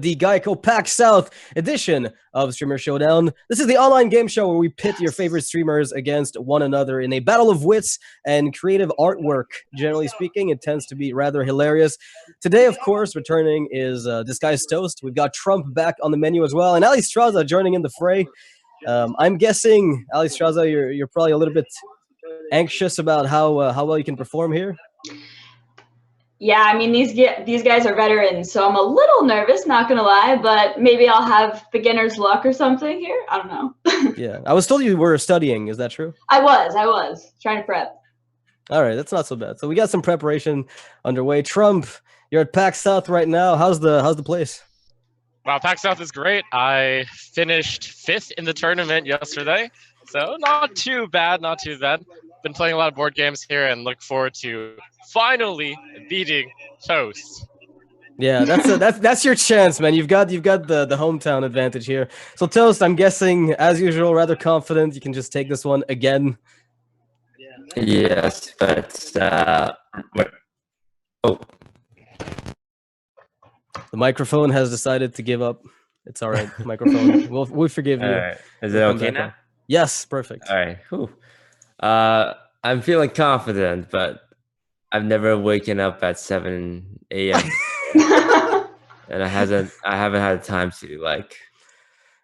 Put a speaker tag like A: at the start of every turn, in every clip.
A: The Geico Pack South edition of Streamer Showdown. This is the online game show where we pit your favorite streamers against one another in a battle of wits and creative artwork. Generally speaking, it tends to be rather hilarious. Today, of course, returning is DisguisedToast. We've got Trump back on the menu as well, and Alliestrasza joining in the fray. I'm guessing, Alliestrasza, you're probably a little bit anxious about how well you can perform here.
B: Yeah, I mean, these guys are veterans, so I'm a little nervous, not gonna lie, but maybe I'll have beginner's luck or something here. I don't know.
A: Yeah, I was told you were studying. Is that true?
B: I was trying to prep.
A: All right, that's not so bad. So we got some preparation underway. Trump, you're at PAX South right now. How's the place?
C: Wow, PAX South is great. I finished 5th in the tournament yesterday, so not too bad, not too bad. Been playing a lot of board games here and look forward to finally beating Toast.
A: Yeah, that's your chance, man. You've got the hometown advantage here. So Toast, I'm guessing, as usual, rather confident you can just take this one again.
D: Yes, but oh,
A: the microphone has decided to give up. It's all right, microphone. We'll forgive you.
D: all right. Is it okay now?
A: Yes, perfect.
D: All right. Whew. I'm feeling confident, but I've never waken up at 7 a.m. and I haven't had time to like.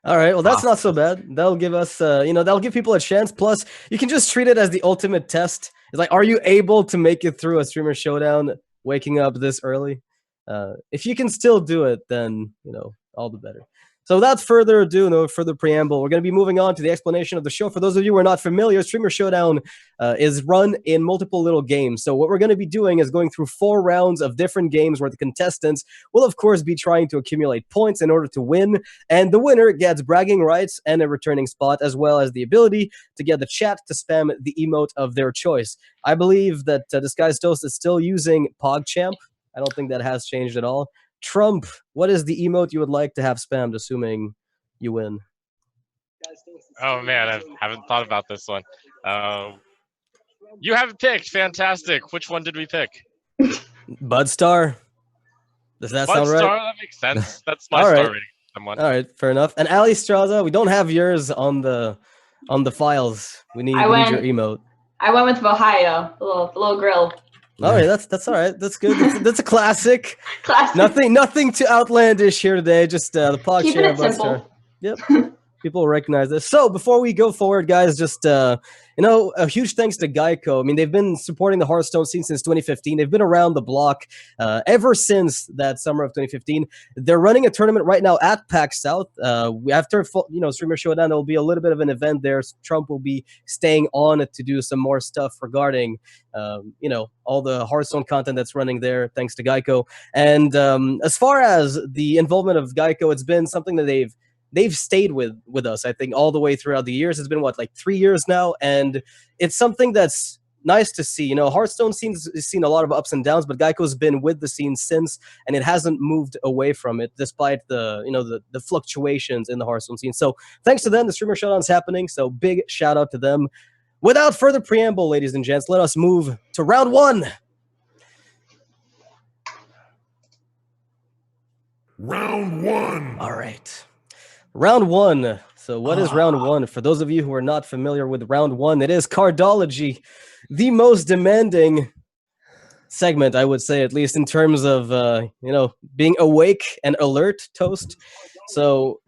A: All right, well that's not so bad. That'll give us, that'll give people a chance. Plus, you can just treat it as the ultimate test. It's like, are you able to make it through a Streamer Showdown waking up this early? If you can still do it, then all the better. So without further ado, no further preamble, we're going to be moving on to the explanation of the show. For those of you who are not familiar, Streamer Showdown is run in multiple little games. So what we're going to be doing is going through 4 rounds of different games where the contestants will, of course, be trying to accumulate points in order to win. And the winner gets bragging rights and a returning spot, as well as the ability to get the chat to spam the emote of their choice. I believe that DisguisedToast is still using PogChamp. I don't think that has changed at all. Trump, what is the emote you would like to have spammed, assuming you win?
C: Oh man, I haven't thought about this one. You haven't picked. Fantastic. Which one did we pick?
A: Budstar. Does that sound right?
C: Budstar, that makes sense. That's my star rating. Someone.
A: All right, fair enough. And Alliestrasza, we don't have yours on the files. We need your emote.
B: I went with Ohio, the little grill.
A: All right, that's all right. That's good. That's a classic.
B: Classic.
A: Nothing too outlandish here today. Just the PogChamp.
B: Keeping it simple.
A: Yep. People will recognize this. So before we go forward, guys, just a huge thanks to Geico. I mean, they've been supporting the Hearthstone scene since 2015. They've been around the block ever since that summer of 2015. They're running a tournament right now at PAX South. After Streamer Showdown, there will be a little bit of an event there. Trump will be staying on to do some more stuff regarding all the Hearthstone content that's running there, thanks to Geico. And as far as the involvement of Geico, it's been something that they've stayed with us, I think, all the way throughout the years. It's been, like 3 years now, and it's something that's nice to see. Hearthstone has seen a lot of ups and downs, but Geico's been with the scene since, and it hasn't moved away from it, despite the fluctuations in the Hearthstone scene. So thanks to them, the Streamer Showdown's happening, so big shout out to them. Without further preamble, ladies and gents, let us move to round 1.
E: Round 1.
A: All right. Round 1. So what is round 1? For those of you who are not familiar with round 1, it is Cardology, the most demanding segment, I would say, at least in terms of being awake and alert, Toast. So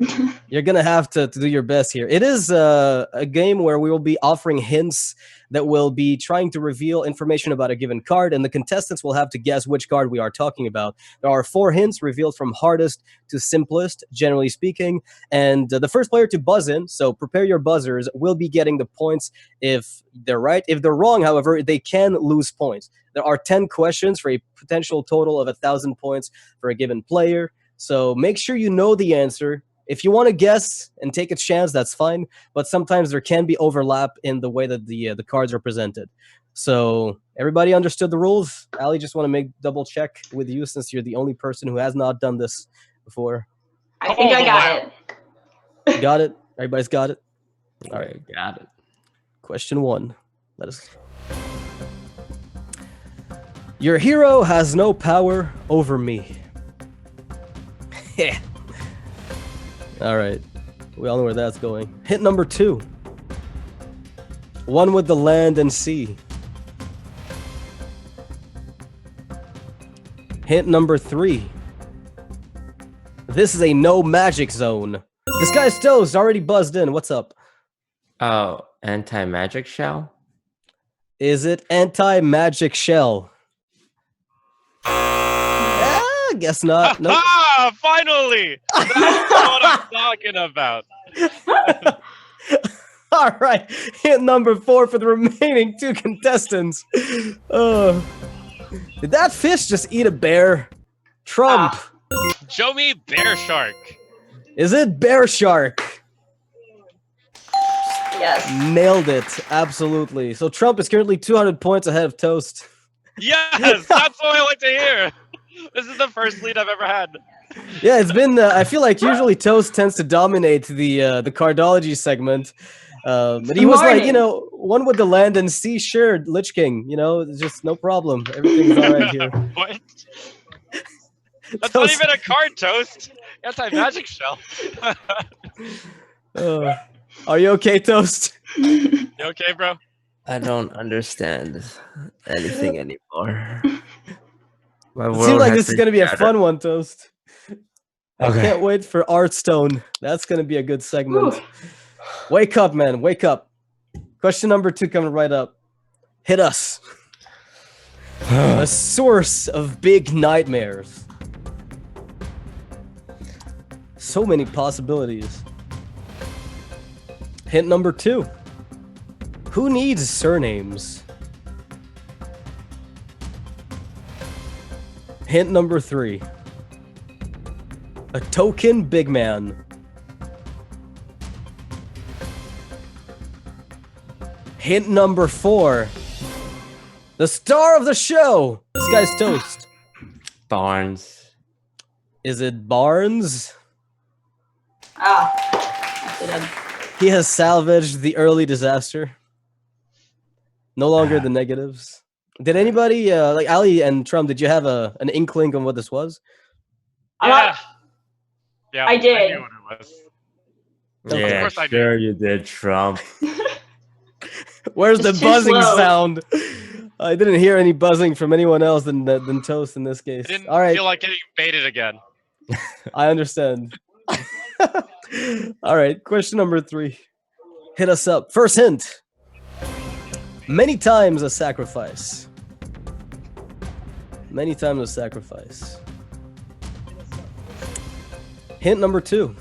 A: you're gonna have to do your best here. It is a game where we will be offering hints that will be trying to reveal information about a given card, and the contestants will have to guess which card we are talking about. There are 4 hints revealed from hardest to simplest, generally speaking, and the first player to buzz in, so prepare your buzzers, will be getting the points if they're right. If they're wrong, however, they can lose points. There are 10 questions for a potential total of 1,000 points for a given player, so make sure you know the answer. If you want to guess and take a chance, that's fine. But sometimes there can be overlap in the way that the cards are presented. So everybody understood the rules? Allie, just want to double check with you since you're the only person who has not done this before.
B: I think I got it.
A: Got it? Everybody's got it? All right.
D: Got it.
A: Question 1. Let us. Your hero has no power over me. All right. We all know where that's going. Hint number 2. One with the land and sea. Hint number 3. This is a no magic zone. DisguisedToast already buzzed in. What's up?
D: Oh, anti-magic shell?
A: Is it anti-magic shell? Guess not. Nope.
C: Ah, finally! That's what I'm talking about.
A: All right. Hint number 4 for the remaining 2 contestants. Did that fish just eat a bear? Trump.
C: Show me bear shark.
A: Is it bear shark?
B: Yes.
A: Nailed it. Absolutely. So Trump is currently 200 points ahead of Toast.
C: Yes, that's what I like to hear. This is the first lead I've ever had.
A: Yeah, it's been. I feel like usually Toast tends to dominate the Cardology segment, but he was like, one with the land and sea, sure, Lich King. It's just no problem. Everything's all right here.
C: What? That's
A: Toast.
C: not even a card, Toast. Anti-magic shell.
A: Are you okay, Toast?
C: You okay, bro?
D: I don't understand anything anymore.
A: It seems like this is going to be a fun one, Toast. I can't wait for Artstone. That's going to be a good segment.
B: Whew.
A: Wake up, man. Wake up. Question number 2 coming right up. Hit us. A source of big nightmares. So many possibilities. Hint number 2. Who needs surnames? Hint number 3. A token big man. Hint number 4. The star of the show. DisguisedToast.
D: Barnes.
A: Is it Barnes?
B: Yes, it is.
A: He has salvaged the early disaster. No longer the negatives. Did anybody, like Ali and Trump, did you have an inkling on what this was?
C: Yeah.
B: I did.
C: knew what it was.
A: Okay.
D: Yeah,
C: Of course I did.
D: sure you did, Trump.
A: Where's the
B: It's too
A: buzzing
B: slow.
A: sound? I didn't hear any buzzing from anyone else than Toast in this case.
C: I didn't
A: All right,
C: feel like getting baited again.
A: I understand. All right, question number 3. Hit us up. First hint. Many times a sacrifice. Many times a sacrifice. Hint number 2.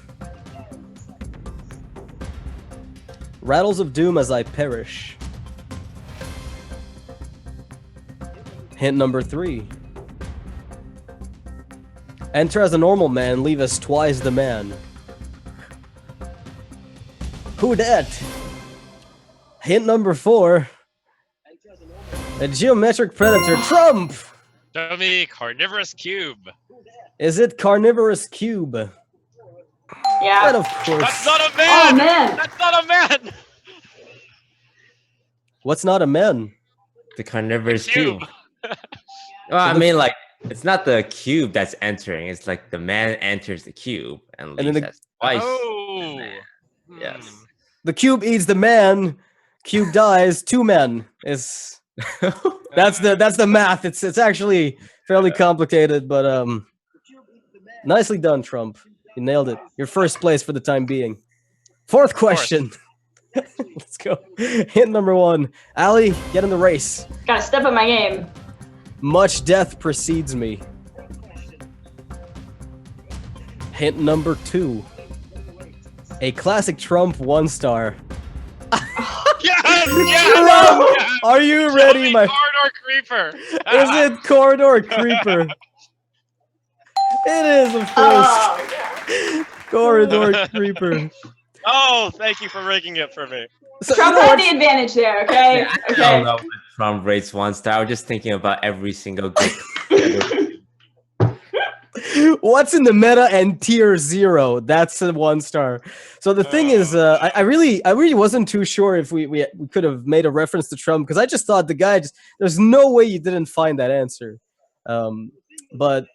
A: Rattles of doom as I perish. Hint number 3. Enter as a normal man, leave as twice the man. Who dat? Hint number 4. A geometric predator. Trump!
C: Show me carnivorous cube.
A: Is it carnivorous cube? But
B: Yeah.
A: of course.
C: That's not a man.
B: Oh man.
C: That's not a man.
A: What's not a man?
D: The carnivorous
C: Cube.
D: cube. Well, I mean, like, it's not the cube that's entering. It's like the man enters the cube and
A: And then
D: leaves as twice.
C: Oh.
D: man. Yes.
A: The cube eats the man. Cube dies. 2 men. Is that's the math. It's actually fairly complicated, but nicely done, Trump. You nailed it. Your first place for the time being. Fourth question. Let's go. Hint number 1. Ali, get in the race.
B: Gotta step up my game.
A: Much death precedes me. Hint number 2. A classic Trump 1-star.
C: Yes,
A: Trump,
C: yes.
A: are you
C: Show
A: ready,
C: me
A: my?
C: corridor creeper.
A: Is it Corridor Creeper? It is, of course.
B: Oh,
A: Corridor Creeper.
C: Oh, thank you for rigging it for me.
A: So,
B: Trump
A: you know
B: had
A: what's-
B: the advantage there, okay?
D: I
B: Okay.
D: don't know what Trump rates 1-star. I was just thinking about every single good.
A: What's in the meta and tier 0? That's a 1-star. So the thing is, I really wasn't too sure if we could have made a reference to Trump, because I just thought the guy there's no way you didn't find that answer. But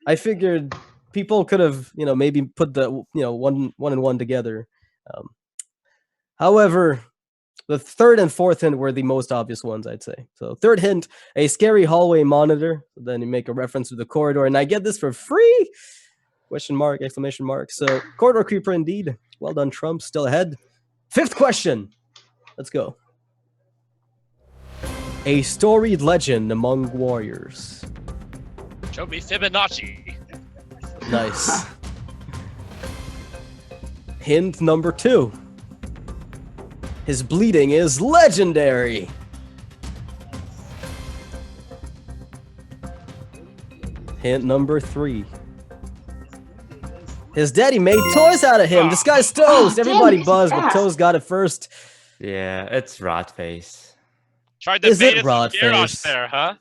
A: I figured people could have, maybe put the, one and one together. However, the third and fourth hint were the most obvious ones, I'd say. So third hint, a scary hallway monitor. So then you make a reference to the corridor, and I get this for free? Question mark, exclamation mark. So corridor creeper indeed. Well done, Trump. Still ahead. Fifth question. Let's go. A storied legend among warriors.
C: Show me Fibonacci.
A: Nice. Hint number 2. His bleeding is legendary. Hint number 3. His daddy made toys out of him. DisguisedToast. Everybody buzzed, but Toast got it first.
D: Yeah, it's Rotface.
C: Tried to
A: Is
C: bait
A: it
C: us
A: Rod
C: with Garrosh
A: Face?
C: there, huh?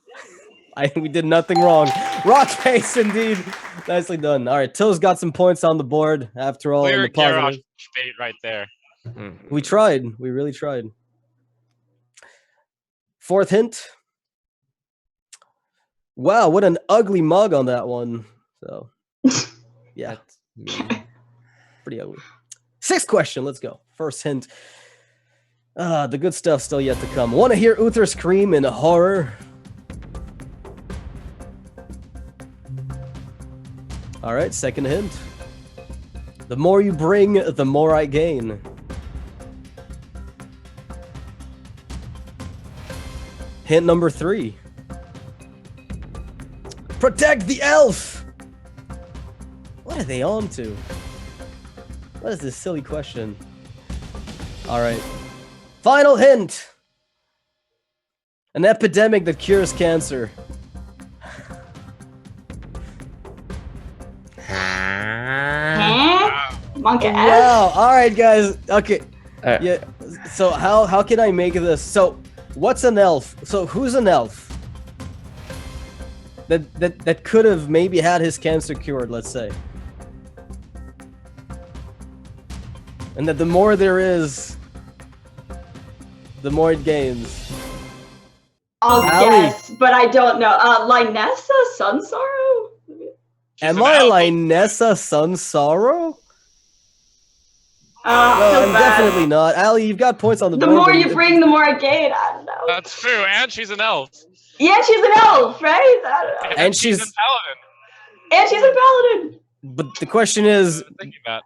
A: We did nothing wrong. Rotface, indeed. Nicely done. All right, Toast got some points on the board after all.
C: Clear
A: In the positive.
C: Garrosh bait right there.
A: We tried. We really tried. Fourth hint. Wow, what an ugly mug on that one. So, yeah, pretty ugly. Sixth question. Let's go. First hint. The good stuff still yet to come. Want to hear Uther scream in horror? All right, second hint. The more you bring, the more I gain. Hint number 3. Protect the elf! What are they on to? What is this silly question? All right. Final hint. An epidemic that cures cancer.
B: Monka S?
A: Wow. All right, guys. Okay.
D: Alright.
A: Yeah. So how can I make this? So what's an elf? So who's an elf? That could have maybe had his cancer cured, let's say. And that the more there is, the more it gains.
B: I'll
A: Allie.
B: guess, but I don't know. Lynessa Sunsorrow?
A: Am
C: an
A: I
C: elf.
A: Lynessa Sunsorrow? No,
B: Feels
A: I'm
B: bad.
A: definitely not. Allie, you've got points on the
B: The
A: board.
B: more
A: but
B: you bring, the more I gain. I don't know.
C: That's true, and she's an elf.
B: Yeah, she's an elf, right? I don't know.
A: And she's
C: a paladin.
B: And she's a paladin.
A: But the question is,
C: Thinking that.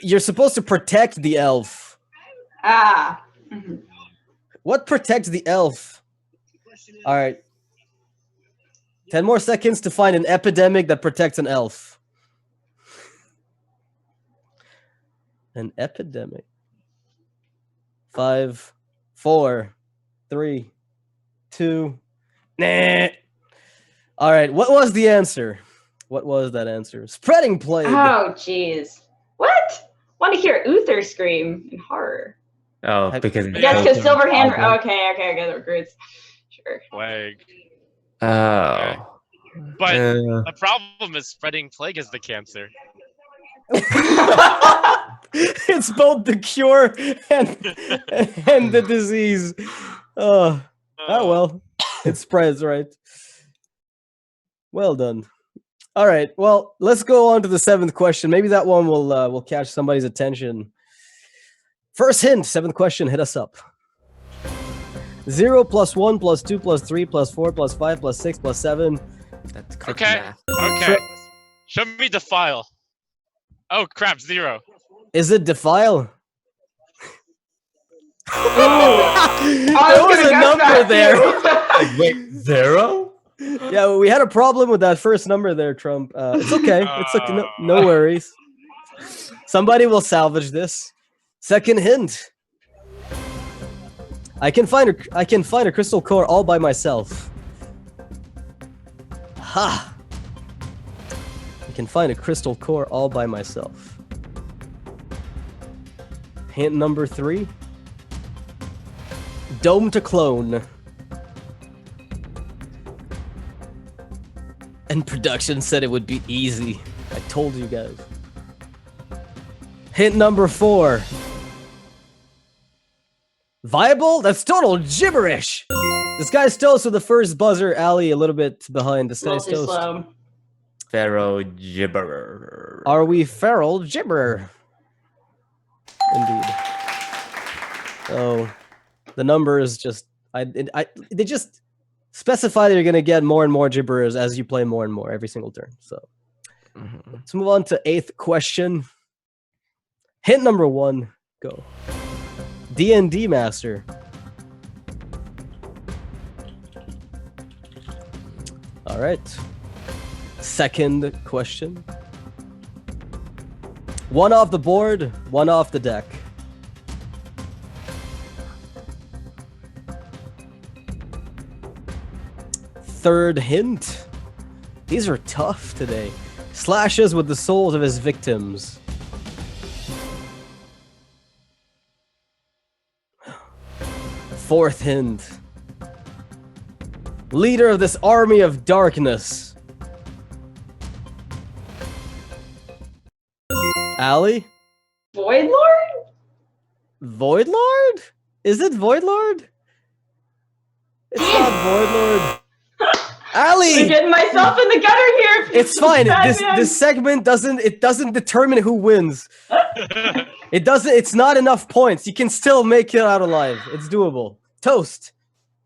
A: you're supposed to protect the elf.
B: Ah. Mhm.
A: What protects the elf? All right. 10 more seconds to find an epidemic that protects an elf. An epidemic. 5, 4, 3, 2. Nah. All right. What was the answer? What was that answer? Spreading plague.
B: Oh, jeez. What? Want to hear Uther scream in horror?
D: Oh, because
B: Yes, because Silver Hand.
D: Oh.
B: Okay, I get the recruits. Sure.
C: Plague.
D: Oh.
C: But the problem is spreading plague is the cancer.
A: It's both the cure and the disease. Oh well, it spreads, right? Well done. All right, well, let's go on to the 7th question. Maybe that one will catch somebody's attention. First hint, 7th question, hit us up. 0 + 1 + 2 + 3 + 4 + 5 + 6 + 7.
D: That's quick
C: Okay.
D: math.
C: Okay. Show me the file. Oh crap, 0.
A: Is it defile?
B: I
A: There was
B: gonna
A: a
B: guess
A: number
B: that
A: there.
B: too.
D: Wait, 0?
A: Yeah, we had a problem with that first number there, Trump. It's okay. It's okay. No worries. Somebody will salvage this. Second hint. I can find a crystal core all by myself. Ha! I can find a crystal core all by myself. Hint number 3. Dome to clone. And production said it would be easy. I told you guys. Hint number 4. Viable? That's total gibberish. This guy's toast with the first buzzer. Allie a little bit behind. This
B: A little
A: guy's
B: too
A: toast.
B: slow.
D: Pharaoh gibberer.
A: Are we feral gibberer? Indeed. So the number is just they just specify that you're gonna get more and more gibberers as you play more and more every single turn. So let's move on to 8th question. Hint number 1, go. D&D master. All right. 2nd question. 1 off the board, 1 off the deck. Third hint. These are tough today. Slashes with the souls of his victims. Fourth hint. Leader of this army of darkness. Allie?
B: Void Lord?
A: Void Lord? Is it Void Lord? It's not Void Lord. Allie!
B: I'm getting myself in the gutter here.
A: It's fine.
B: Batman.
A: This segment doesn't determine who wins. It's not enough points. You can still make it out alive. It's doable. Toast,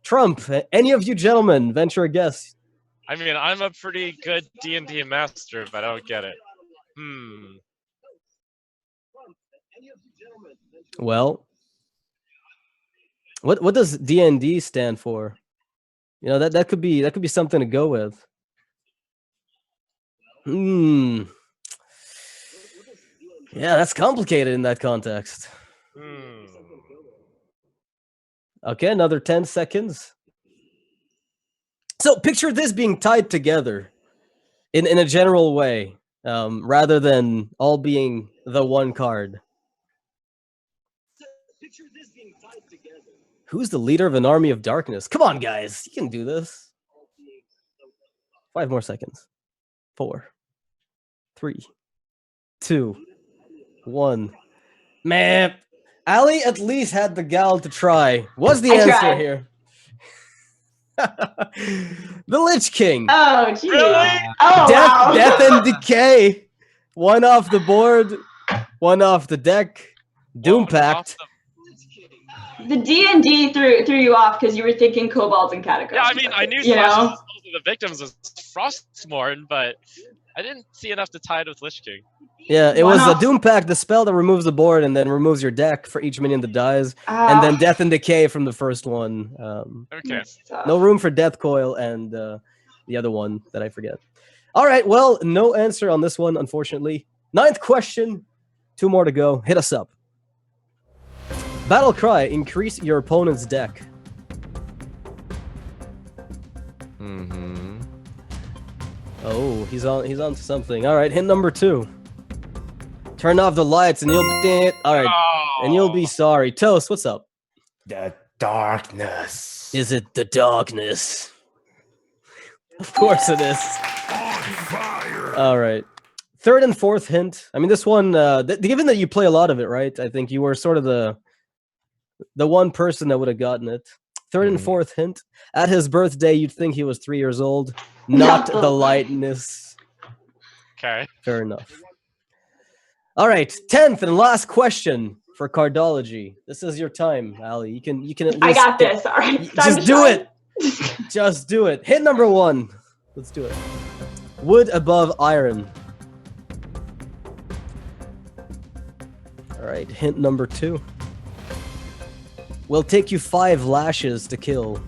A: Trump, any of you gentlemen venture a guess.
C: I mean, I'm a pretty good D&D master, but I don't get it.
A: Well, what does D&D stand for? You know, that could be something to go with. Yeah, that's complicated in that context. Okay, another 10 seconds. So picture this being tied together in a general way, rather than all being the one card. Who's the leader of an army of darkness? Come on, guys. You can do this. 5 more seconds. 4, 3, 2, 1. Man, Allie at least had the gal to try. What's the answer
B: tried.
A: here? The Lich King.
B: Oh, geez.
C: Really?
B: Oh, wow.
A: Death and Decay. 1 off the board, 1 off the deck. Doom Pact.
B: The D&D threw you off because you were thinking kobolds and catacombs.
C: Yeah, I mean, I knew
B: you know?
C: the victims was Frostmourne, but I didn't see enough to tie it with Lich King.
A: Yeah, it
B: One
A: was a
B: off.
A: Doom Pact, the spell that removes the board and then removes your deck for each minion that dies, and then Death and Decay from the first one.
C: Okay.
A: No room for Death Coil and the other one that I forget. All right, well, no answer on this one, unfortunately. 9th question, 2 more to go. Hit us up. Battle Cry, increase your opponent's deck. Oh, he's on to something. All right, hint number 2. Turn off the lights and you'll all right, and you'll be sorry. Toast, what's up?
D: The darkness.
A: Is it the darkness? Of course it is.
E: On fire.
A: All right. 3rd and 4th hint. I mean, this one, given that you play a lot of it, right? I think you were sort of the one person that would have gotten it. 3rd and 4th hint. At his birthday, you'd think he was 3 years old. Not the lightness.
C: Okay.
A: Fair enough. All right. 10th and last question for Cardology. This is your time, Allie. You can at least.
B: I got this. All right. Time
A: Just
B: to
A: do
B: shine.
A: it. Just do it. Hit number 1. Let's do it. Wood above iron. All right. Hint number 2. Will take you 5 lashes to kill.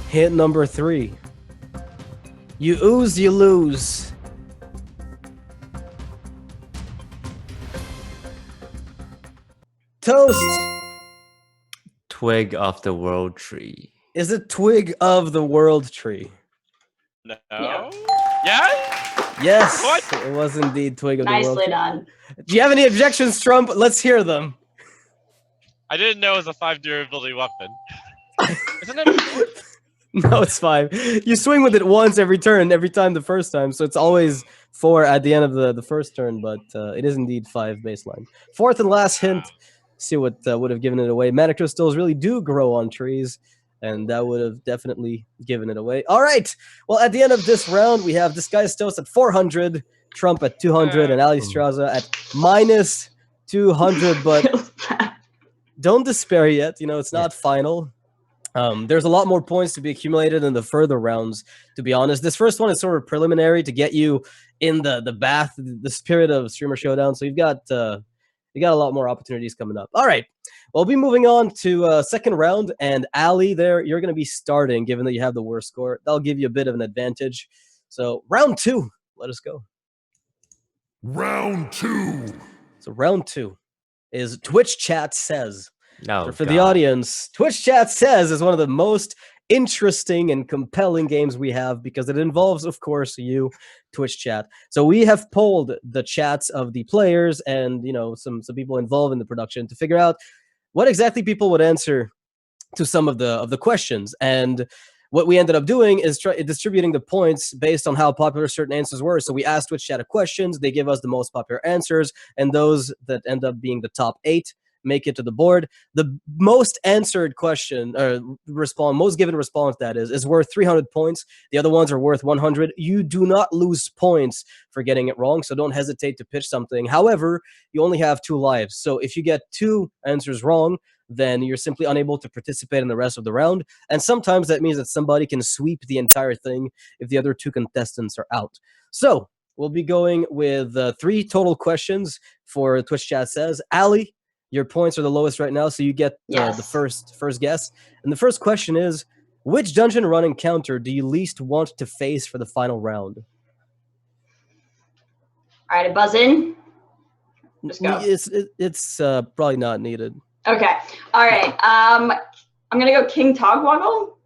A: Hint number 3. You ooze, you lose. Toast.
D: Twig of the world tree.
A: Is it twig of the world tree?
C: No.
B: Yeah.
C: Yeah?
A: Yes,
C: What?
A: it was indeed twig of the world
B: Nicely
A: tree.
B: done.
A: Do you have any objections, Trump? Let's hear them.
C: I didn't know it was a 5 durability weapon. Isn't it?
A: No, it's 5. You swing with it once every turn, every time the first time, so it's always 4 at the end of the first turn, but it is indeed 5 baseline. 4th and last hint, see what would have given it away. Mana crystals really do grow on trees. and that would have definitely given it away. All right. Well, at the end of this round, we have DisguisedToast at 400, Trump at 200, and Alliestrasza at minus 200. But don't despair yet. You know, it's not final. There's a lot more points to be accumulated in the further rounds, to be honest. This first one is sort of preliminary to get you in the bath, the spirit of Streamer Showdown. So you got a lot more opportunities coming up. All right. We'll be moving on to second round, and Allie, there, you're going to be starting, given that you have the worst score. That'll give you a bit of an advantage. So round 2, let us go.
E: Round 2.
A: So round 2 is Twitch Chat Says.
D: No,
A: For the audience, Twitch Chat Says is one of the most interesting and compelling games we have because it involves, of course, you, Twitch Chat. So we have polled the chats of the players and, you know, some people involved in the production to figure out what exactly people would answer to some of the questions. And what we ended up doing is distributing the points based on how popular certain answers were. So we asked Twitch Chat questions, they give us the most popular answers, and those that end up being the top 8 make it to the board. The most answered question, or most given response, that is worth 300 points. The other ones are worth 100. You do not lose points for getting it wrong, so don't hesitate to pitch something. However, you only have 2 lives. So if you get 2 answers wrong, then you're simply unable to participate in the rest of the round. And sometimes that means that somebody can sweep the entire thing if the other 2 contestants are out. So we'll be going with 3 total questions for Twitch Chat Says. Allie, your points are the lowest right now, so you get the first guess. And the first question is, which dungeon run encounter do you least want to face for the final round?
B: All right, a buzz in. Just go.
A: It's probably not needed.
B: Okay. All right. I'm gonna go King Togwaggle.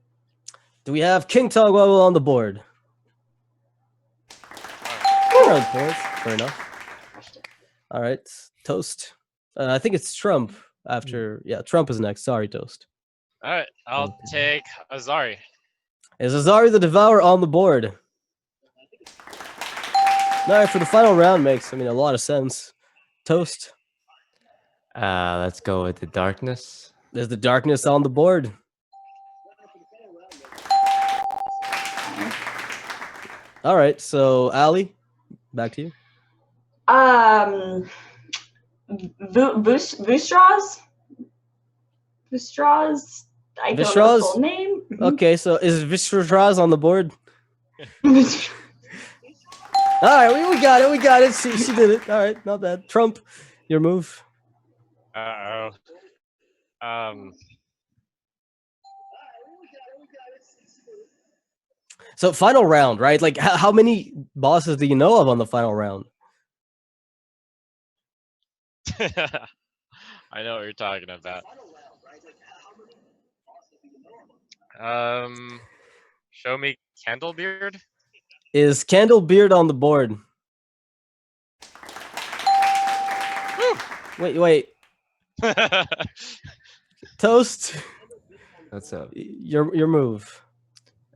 A: Do we have King Togwaggle on the board? Points. Fair enough. All right, Toast. I think it's Trump after. Yeah, Trump is next. Sorry, Toast.
C: All right, I'll take Azari.
A: Is Azari the Devourer on the board? All right, for the final round makes, a lot of sense. Toast.
D: Let's go with the Darkness.
A: There's the Darkness on the board. All right, so Allie, back to you.
B: Vustras? I don't know the full name.
A: Okay, so is Vistras on the board? All right, we got it. She did it. All right, not bad. Trump, your move. So final round, right? Like, how many bosses do you know of on the final round?
C: I know what you're talking about. Show me Candlebeard.
A: Is Candlebeard on the board? Wait. Toast.
D: What's up?
A: Your move.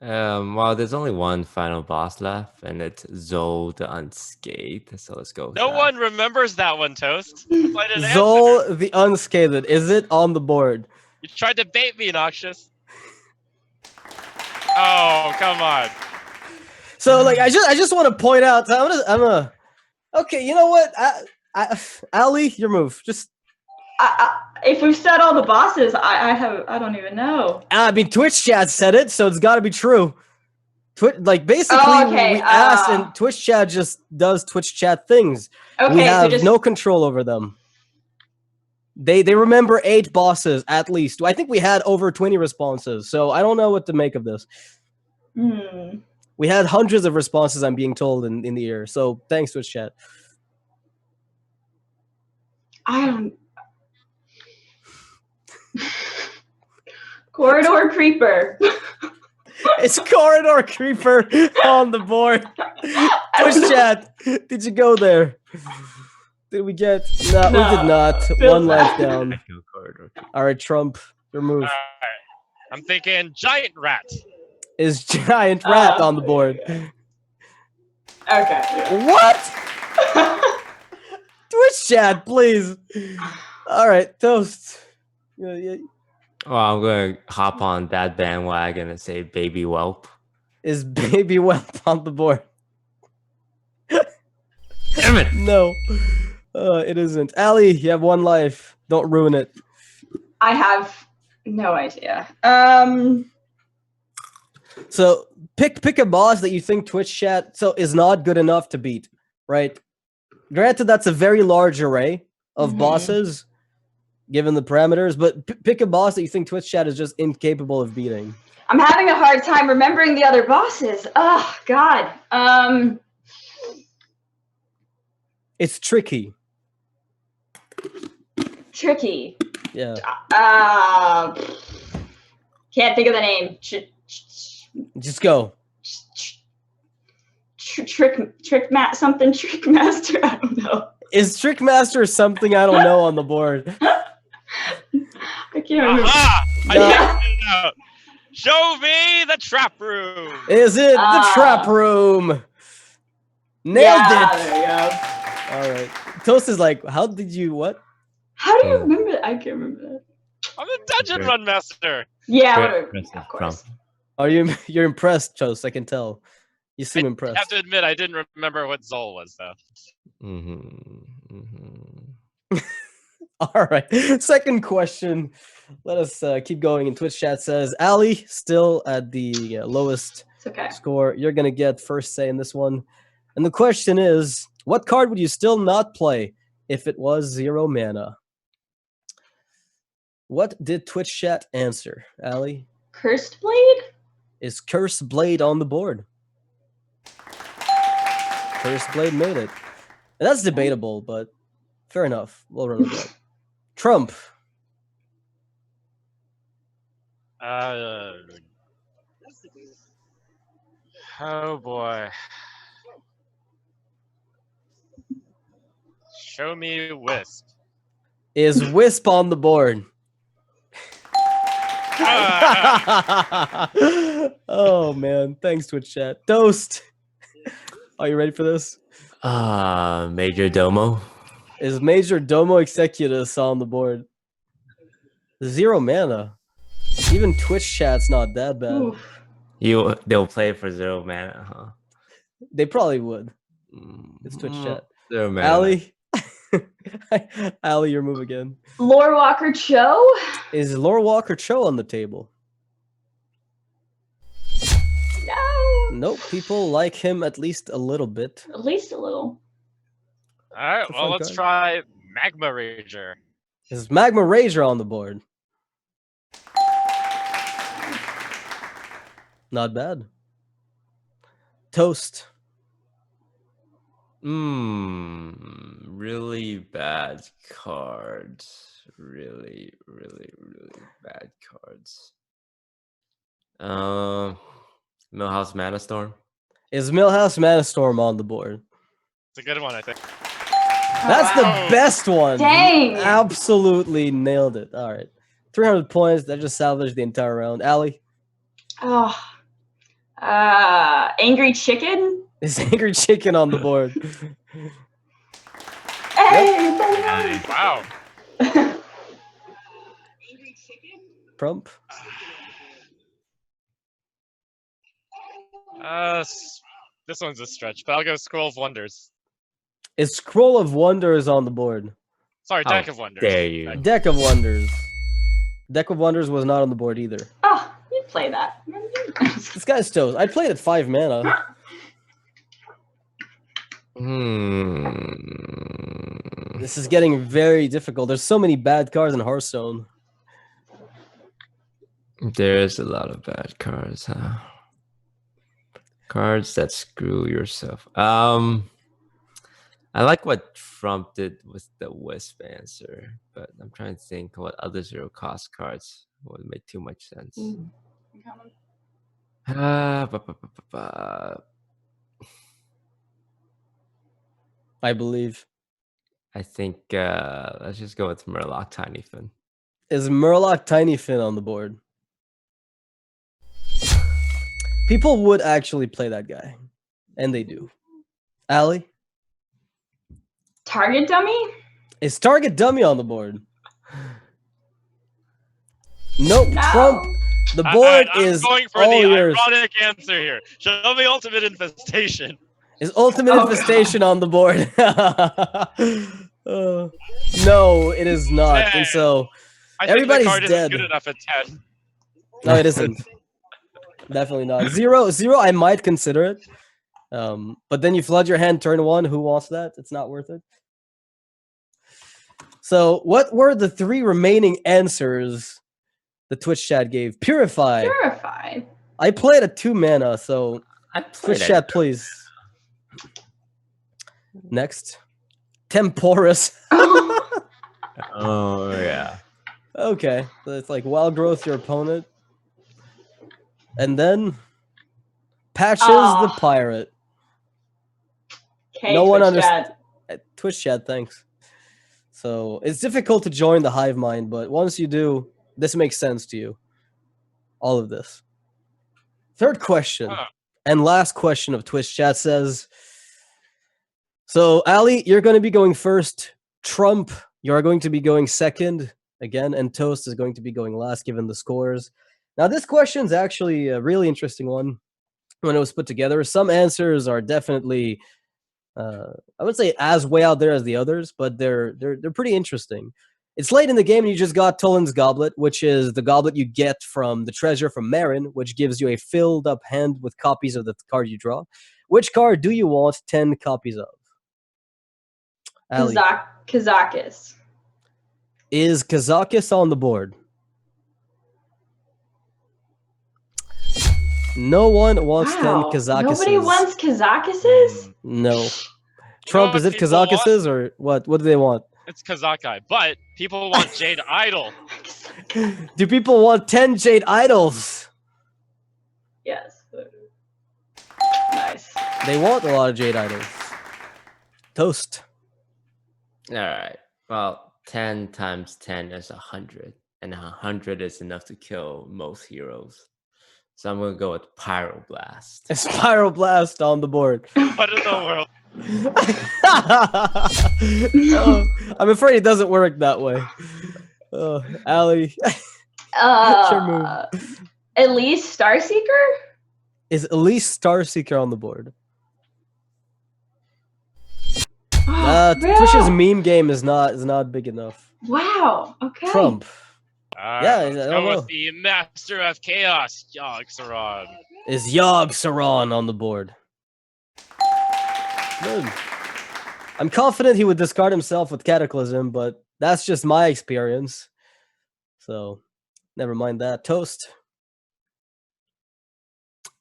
D: Well, there's only one final boss left, and it's Zol the Unscathed. So let's go.
C: No one remembers that one, Toast.
A: Zol the Unscathed. Is it on the board?
C: You tried to bait me, Noxious. Oh, come on.
A: So, like, I just want to point out. Okay, you know what? Allie, your move. Just.
B: If we've said all the bosses, I don't even know.
A: I mean, Twitch Chat said it, so it's got to be true. Basically, we asked, and Twitch Chat just does Twitch Chat things.
B: Okay,
A: we have no control over them. They remember 8 bosses at least. I think we had over 20 responses, so I don't know what to make of this. We had hundreds of responses, I'm being told, in the air. So thanks, Twitch Chat.
B: Corridor Creeper.
A: It's Corridor Creeper on the board. Twitch Chat, did you go there? Did we get? No, we did not. One life down. All right, Trump, your move.
C: All right. I'm thinking Giant Rat.
A: Is Giant Rat on the board?
B: Okay.
A: What? Twitch Chat, please. All right, Toast.
D: Oh, I'm going to hop on that bandwagon and say baby whelp.
A: Is Baby Whelp on the board?
D: Damn it!
A: No, it isn't. Allie, you have one life. Don't ruin it.
B: I have no idea.
A: So pick a boss that you think Twitch chat is not good enough to beat, right? Granted, that's a very large array of bosses, given the parameters, but pick a boss that you think Twitch chat is just incapable of beating.
B: I'm having a hard time remembering the other bosses. Oh God.
A: It's tricky.
B: Tricky.
A: Yeah.
B: Can't think of the name.
A: Just go.
B: Trick master. I don't know.
A: Is Trickmaster something I don't know on the board?
B: I can't remember.
C: Aha! I
A: No.
C: figured it out. Show me the trap room.
A: Is it the trap room? Nailed it.
B: There you go.
A: All right. Toast is like, how did you what?
B: How do you remember that? I can't remember that.
C: I'm the dungeon run master.
B: Yeah,
D: Very
B: whatever.
D: impressive
B: Of course.
A: Are you're impressed, Toast? I can tell. You seem
C: I
A: impressed.
C: have to admit, I didn't remember what Zol was though.
A: All right. Second question. Let us keep going. In Twitch chat says, Allie still at the lowest
B: It's okay.
A: score. You're gonna get first say in this one. And the question is, what card would you still not play if it was 0 mana? What did Twitch chat answer, Allie?
B: Cursed Blade?
A: Is Curse Blade on the board? Curse Blade made it. And that's debatable, but fair enough. We'll run with that. Trump.
C: Oh boy. Show me Wisp.
A: Is Wisp on the board? Oh man, thanks Twitch chat. Toast. Are you ready for this?
D: Major Domo.
A: Is Major Domo Executus on the board? 0 mana. Even Twitch chat's not that bad.
B: Oof.
D: They'll play for 0 mana, huh?
A: They probably would. It's Twitch chat.
D: 0 mana.
A: Allie. Allie, your move again.
B: Lore Walker Cho?
A: Is Lore Walker Cho on the table?
B: No.
A: Nope. People like him at least a little bit.
B: At least a little.
C: Alright,
A: It's a
C: well
A: fun
C: let's
A: card.
C: try Magma Rager.
A: Is Magma Rager on the board? Not bad. Toast.
D: Really bad cards. Really bad cards. Millhouse Mana Storm.
A: Is Millhouse Manastorm on the board?
C: It's a good one, I think.
A: That's the
C: Wow.
A: best one.
B: Dang.
A: You absolutely nailed it. All right. 300 points. That just salvaged the entire round. Allie.
B: Oh. Angry Chicken?
A: Is Angry Chicken on the board?
B: Hey,
C: Wow.
A: Trump?
C: This one's a stretch, but I'll go Scroll of Wonders.
A: Is Scroll of Wonders on the board?
C: Sorry,
D: How
C: Deck of Wonders.
D: dare you.
A: Deck of Wonders. Deck of Wonders was not on the board either.
B: Oh, you play that.
A: This guy's toast. I played at 5 mana. This is getting very difficult. There's so many bad cards in Hearthstone.
D: There's a lot of bad cards, huh? Cards that screw yourself. I like what Trump did with the Wisp answer, but I'm trying to think what other 0 cost cards would make too much sense.
A: I believe.
D: I think let's just go with Murloc Tiny Fin.
A: Is Murloc Tiny Fin on the board? People would actually play that guy. And they do. Allie?
B: Target Dummy?
A: Is Target Dummy on the board? Nope.
B: No.
A: Trump. The board
C: I'm
A: is
C: going for
A: all
C: the
A: yours.
C: ironic answer here. Show me ultimate infestation.
A: Is ultimate
B: Oh,
A: infestation on the board? No, it is not. And
C: Dang.
A: so
C: I
A: everybody's
C: think the card isn't
A: dead.
C: good enough at 10.
A: No, it isn't. Definitely not. Zero. I might consider it. But then you flood your hand turn 1. Who wants that? It's not worth it. So what were the 3 remaining answers the Twitch chat gave? Purify.
B: Purify.
A: I played a 2 mana, so
D: I played
A: Twitch chat, please. Next. Temporous.
D: Oh yeah.
A: Okay. So it's like wild growth your opponent. And then Patches the Pirate.
B: Okay,
A: No one
B: Twitch
A: understands.
B: chat.
A: Twitch chat, thanks. So it's difficult to join the hive mind, but once you do, this makes sense to you. All of this. Third question and last question of Twitch chat says, so Allie, you're going to be going first. Trump, you're going to be going second again, and Toast is going to be going last given the scores. Now this question is actually a really interesting one when it was put together. Some answers are definitely I would say as way out there as the others, but they're pretty interesting. It's late in the game and you just got Tullin's Goblet, which is the goblet you get from the treasure from Marin, which gives you a filled up hand with copies of the card you draw. Which card do you want 10 copies of? Allie.
B: Kazakis.
A: Is Kazakis on the board? No one wants 10 Kazakises.
B: Nobody wants Kazakises?
A: No. Trump, is it
C: people
A: Kazakises or what? What do they want?
C: It's Kazakai, but people want Jade Idol.
A: Do people want 10 Jade Idols?
B: Yes. Nice.
A: They want a lot of Jade Idols. Toast.
D: All right. Well, 10 times 10 is 100, and 100 is enough to kill most heroes. So I'm gonna go with Pyroblast.
A: A Spiral Blast on the board.
C: What in the world?
A: Oh, I'm afraid it doesn't work that way. Allie. Your move.
B: Elise Starseeker?
A: Is Elise Starseeker on the board? Twitch's meme game is not big enough.
B: Wow. Okay.
A: Trump. Yeah, I
C: let's
A: don't
C: go
A: know.
C: with the Master of Chaos, Yogg-Saron.
A: Is Yogg-Saron on the board? Good. I'm confident he would discard himself with Cataclysm, but that's just my experience. So, never mind that. Toast.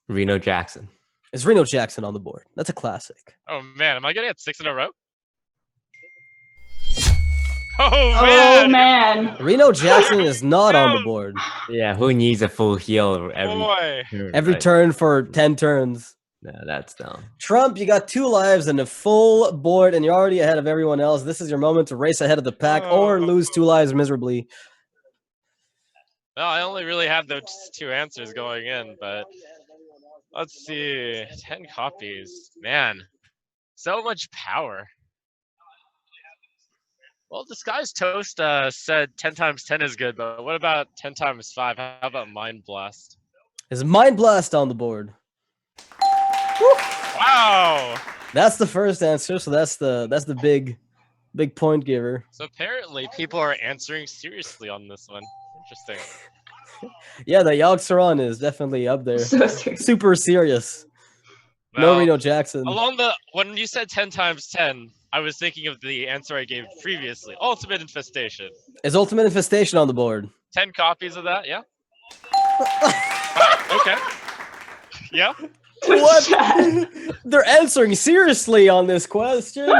D: Reno Jackson.
A: Is Reno Jackson on the board? That's a classic.
C: Oh man, am I getting at 6 in a row? Oh man!
A: Reno Jackson is not on the board.
D: Yeah, who needs a full heal
C: Boy.
A: Every
D: right?
A: turn for 10 turns.
D: No, that's dumb.
A: Trump, you got 2 lives and a full board, and you're already ahead of everyone else. This is your moment to race ahead of the pack or lose 2 lives miserably.
C: No, I only really had those 2 answers going in, but let's see. 10 copies. Man, so much power. Well, DisguisedToast said 10 times 10 is good, but what about 10 times 5? How about Mind Blast?
A: Is Mind Blast on the board?
C: Wow!
A: That's the first answer, so that's the big point giver.
C: So apparently people are answering seriously on this one. Interesting.
A: Yeah, the Yogg-Saron is definitely up there.
B: So serious.
A: Super serious.
C: Well,
A: No Reno Jackson.
C: when you said 10 times 10, I was thinking of the answer I gave previously. Ultimate Infestation.
A: Is Ultimate Infestation on the board?
C: 10 copies of that, yeah? Okay. Yeah?
A: What? They're answering seriously on this question.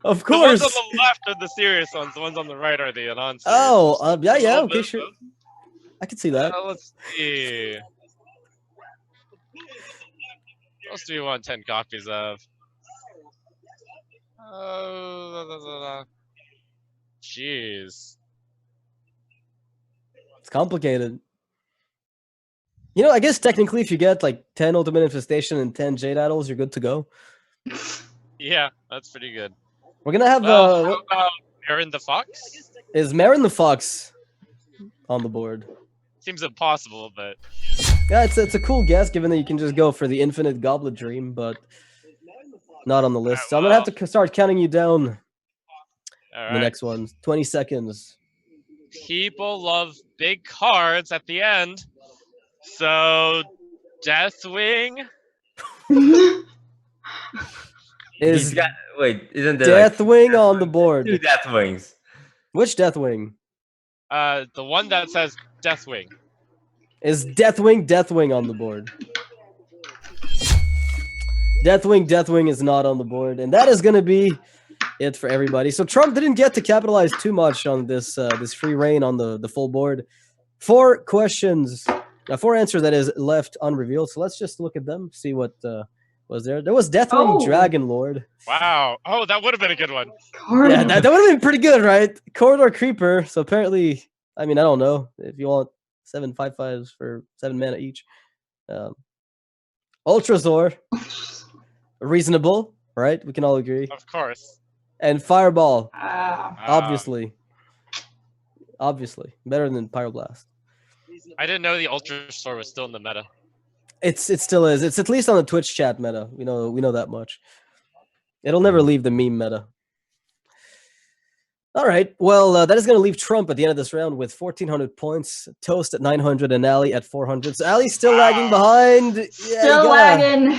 A: Of
C: The ones
A: course.
C: on the left are the serious ones. The ones on the right are the non-serious.
A: Oh, yeah,
C: A little
A: okay,
C: bit
A: sure.
C: of both.
A: I can see that.
C: Let's see. What else do we want 10 copies of? Jeez.
A: It's complicated. You know, I guess technically if you get like 10 Ultimate Infestation and 10 Jade Idols, you're good to go.
C: Yeah, that's pretty good.
A: We're gonna have
C: How about Marin the Fox?
A: is Marin the Fox on the board?
C: seems impossible, but
A: Yeah, it's a cool guess given that you can just go for the infinite goblet dream, but not on the list. So I'm gonna have to start counting you down.
C: all
A: The
C: right.
A: next one, 20 seconds.
C: People love big cards at the end, so Deathwing.
A: Is
D: Wait, isn't there
A: Deathwing on the board?
D: two Deathwings?
A: Which Deathwing?
C: The one that says Deathwing.
A: Is Deathwing on the board? Deathwing is not on the board, and that is going to be it for everybody. So Trump didn't get to capitalize too much on this this free reign on the full board. 4 questions, 4 answers that is left unrevealed. So let's just look at them, see what was there. There was Deathwing Dragon Lord.
C: Wow. Oh, that would have been a good one.
A: Yeah, that would have been pretty good, right? Corridor Creeper. So apparently, I mean, I don't know if you want 7 5/5s for 7 mana each. Ultrazor, reasonable, right? We can all agree.
C: Of course.
A: And Fireball,
B: Ah.
A: obviously better than Pyroblast.
C: I didn't know the Ultra Store was still in the meta.
A: It still is. It's at least on the Twitch chat meta. We know that much. It'll never leave the meme meta. All right. Well, that is going to leave Trump at the end of this round with 1,400 points. Toast at 900 and Allie at 400. So Allie's still lagging behind.
B: Still lagging.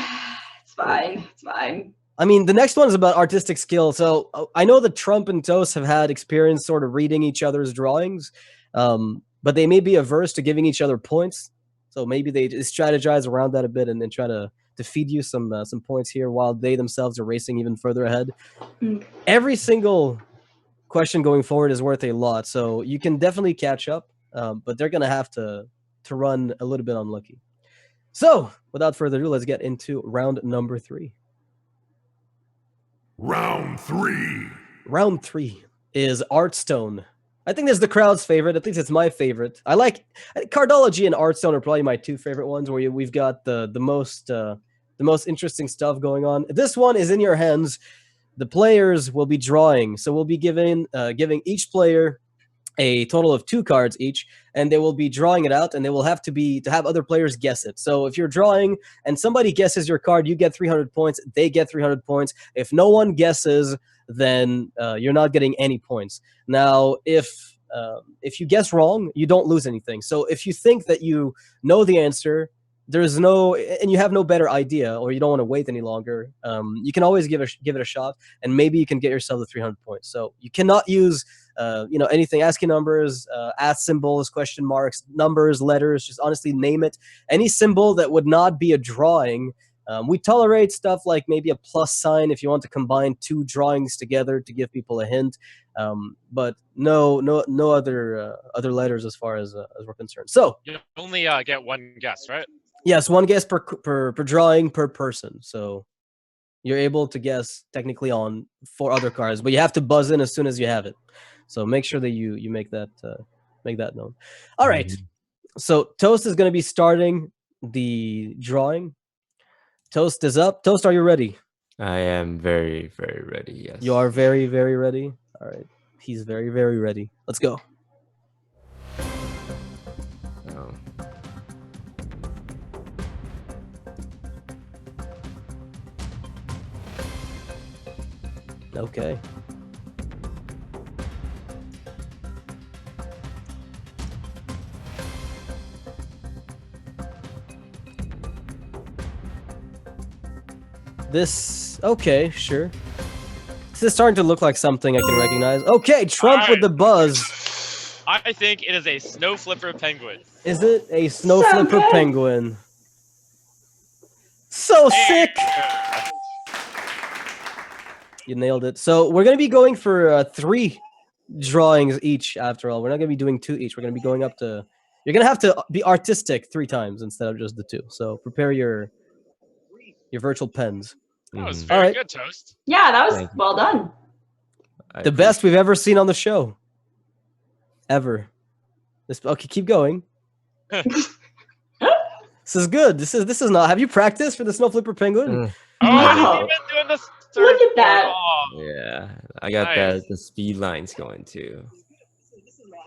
B: It's fine. It's fine.
A: I mean, the next one is about artistic skill. So I know that Trump and Toast have had experience sort of reading each other's drawings, but they may be averse to giving each other points. So maybe they just strategize around that a bit and then try to feed you some points here while they themselves are racing even further ahead. Every single question going forward is worth a lot, so you can definitely catch up, but they're going to have to run a little bit unlucky. So without further ado, let's get into round number 3.
E: Round 3.
A: Round 3 is Artstone. I think this is the crowd's favorite. At least it's my favorite. I like Cardology and Artstone are probably my 2 favorite ones, where we've got the most interesting stuff going on. This one is in your hands. The players will be drawing, so we'll be giving each player a total of 2 cards each, and they will be drawing it out, and they will have to have other players guess it. So if you're drawing and somebody guesses your card, you get 300 points. They get 300 points. If no one guesses, then you're not getting any points. Now, if you guess wrong, you don't lose anything. So if you think that you know the answer, and you have no better idea, or you don't want to wait any longer, you can always give it a shot, and maybe you can get yourself the 300 points. So you cannot use anything, ASCII numbers, at symbols, question marks, numbers, letters. Just honestly name it. Any symbol that would not be a drawing. We tolerate stuff like maybe a plus sign if you want to combine 2 drawings together to give people a hint, but no other letters as far as we're concerned. So
C: You only get 1 guess, right?
A: yes, 1 guess per drawing per person. So you're able to guess technically on 4 other cards, but you have to buzz in as soon as you have it. So make sure that you make that known. All right. So Toast is going to be starting the drawing. Toast is up. Toast, are you ready?
D: I am very, very ready. Yes.
A: You are very, very ready. All right. He's very, very ready. Let's go.
D: Oh.
A: Okay. Okay, sure. This is starting to look like something I can recognize. Okay, Trump with the buzz.
C: I think it is a Snow Flipper Penguin.
A: Is it a Snow Flipper Penguin? So sick! You nailed it. So we're going to be going for 3 drawings each after all. We're not going to be doing 2 each. We're going to be going up to... You're going to have to be artistic 3 times instead of just the 2. So prepare your virtual pens.
C: That was
A: All
C: very
A: right.
C: good, Toast.
B: Yeah, that was well done.
A: The best we've ever seen on the show. Ever. Okay, keep going. This is good. This is not... Have you practiced for the Snow Flipper Penguin?
C: Oh,
B: Wow.
C: they've been doing this.
B: Look at that.
D: Yeah, I got
C: Nice.
D: the speed lines going too.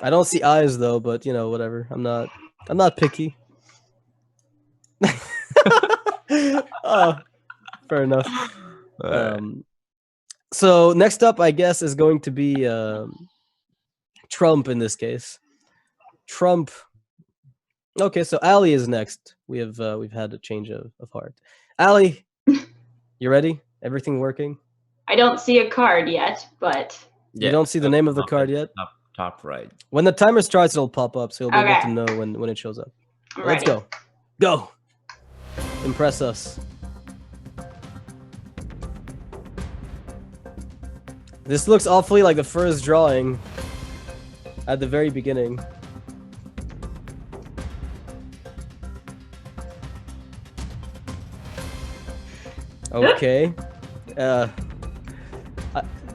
A: I don't see eyes though, but whatever. I'm not I'm not picky. Oh, fair enough. So next up, I guess, is going to be Trump in this case. Trump. Okay, so Allie is next. We've had a change of heart. Allie, you ready? Everything working?
B: I don't see a card yet, but
A: You don't see the name of the card yet?
D: Top right.
A: When the timer starts, it'll pop up, so you'll be able
B: Okay.
A: to know when it shows up.
B: I'm
A: Let's
B: ready.
A: go. Go. Impress us. This looks awfully like the first drawing at the very beginning. Okay.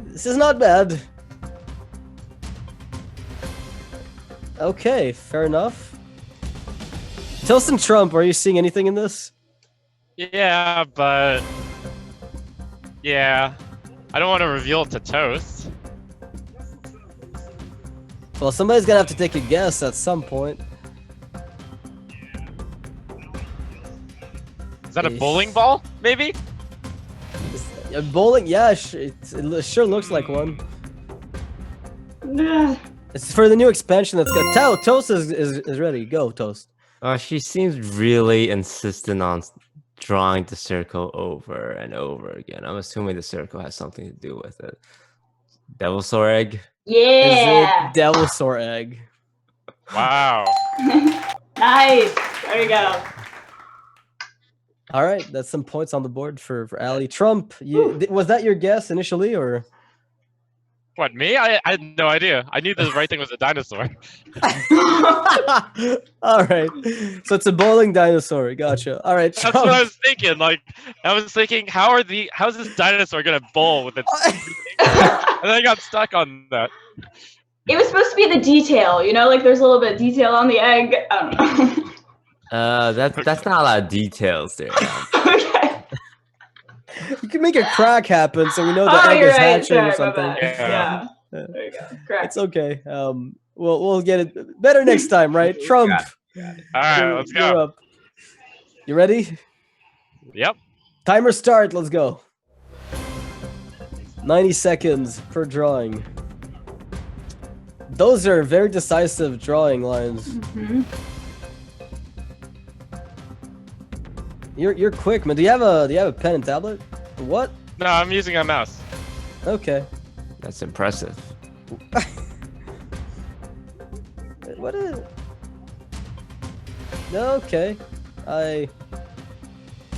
A: This is not bad. Okay, fair enough. Toast and Trump, are you seeing anything in this?
C: Yeah, but yeah, I don't want to reveal it to Toast.
A: Well, somebody's gonna have to take a guess at some point.
C: Is that a bowling ball? Maybe.
A: A bowling? Yeah, it sure looks like one.
B: Ugh.
A: It's for the new expansion that's got. Toast is ready. Go, Toast.
D: She seems really insistent on drawing the circle over and over again. I'm assuming the circle has something to do with it. Devilsaur egg.
B: Yeah.
A: Is it Devilsaur egg?
C: Wow.
B: Nice. There you go.
A: All right, that's some points on the board for Allie. Trump, was that your guess initially, or?
C: What, me? I had no idea. I knew the right thing was a dinosaur.
A: All right, so it's a bowling dinosaur. Gotcha. All right,
C: That's
A: Trump.
C: what I was thinking. Like, I was thinking, how's this dinosaur gonna bowl with its? And then I got stuck on that.
B: It was supposed to be the detail, you know, like there's a little bit of detail on the egg. I don't know.
D: That's not a lot of details there.
B: Okay.
A: You can make a crack happen, so we know the
B: Oh,
A: egg
B: you're
A: is
B: right.
A: hatching or
B: Sorry, my
A: something.
B: bad. Yeah. There you go. Correct.
A: It's okay. We'll get it better next time, right? Trump.
C: All right, let's
A: You're
C: go.
A: up. You ready?
C: Yep.
A: Timer start. Let's go. 90 seconds per drawing. Those are very decisive drawing lines.
B: Mhm.
A: You're quick, man. Do you have a pen and tablet? What?
C: No, I'm using a mouse.
A: Okay.
D: That's impressive.
A: What is? Okay.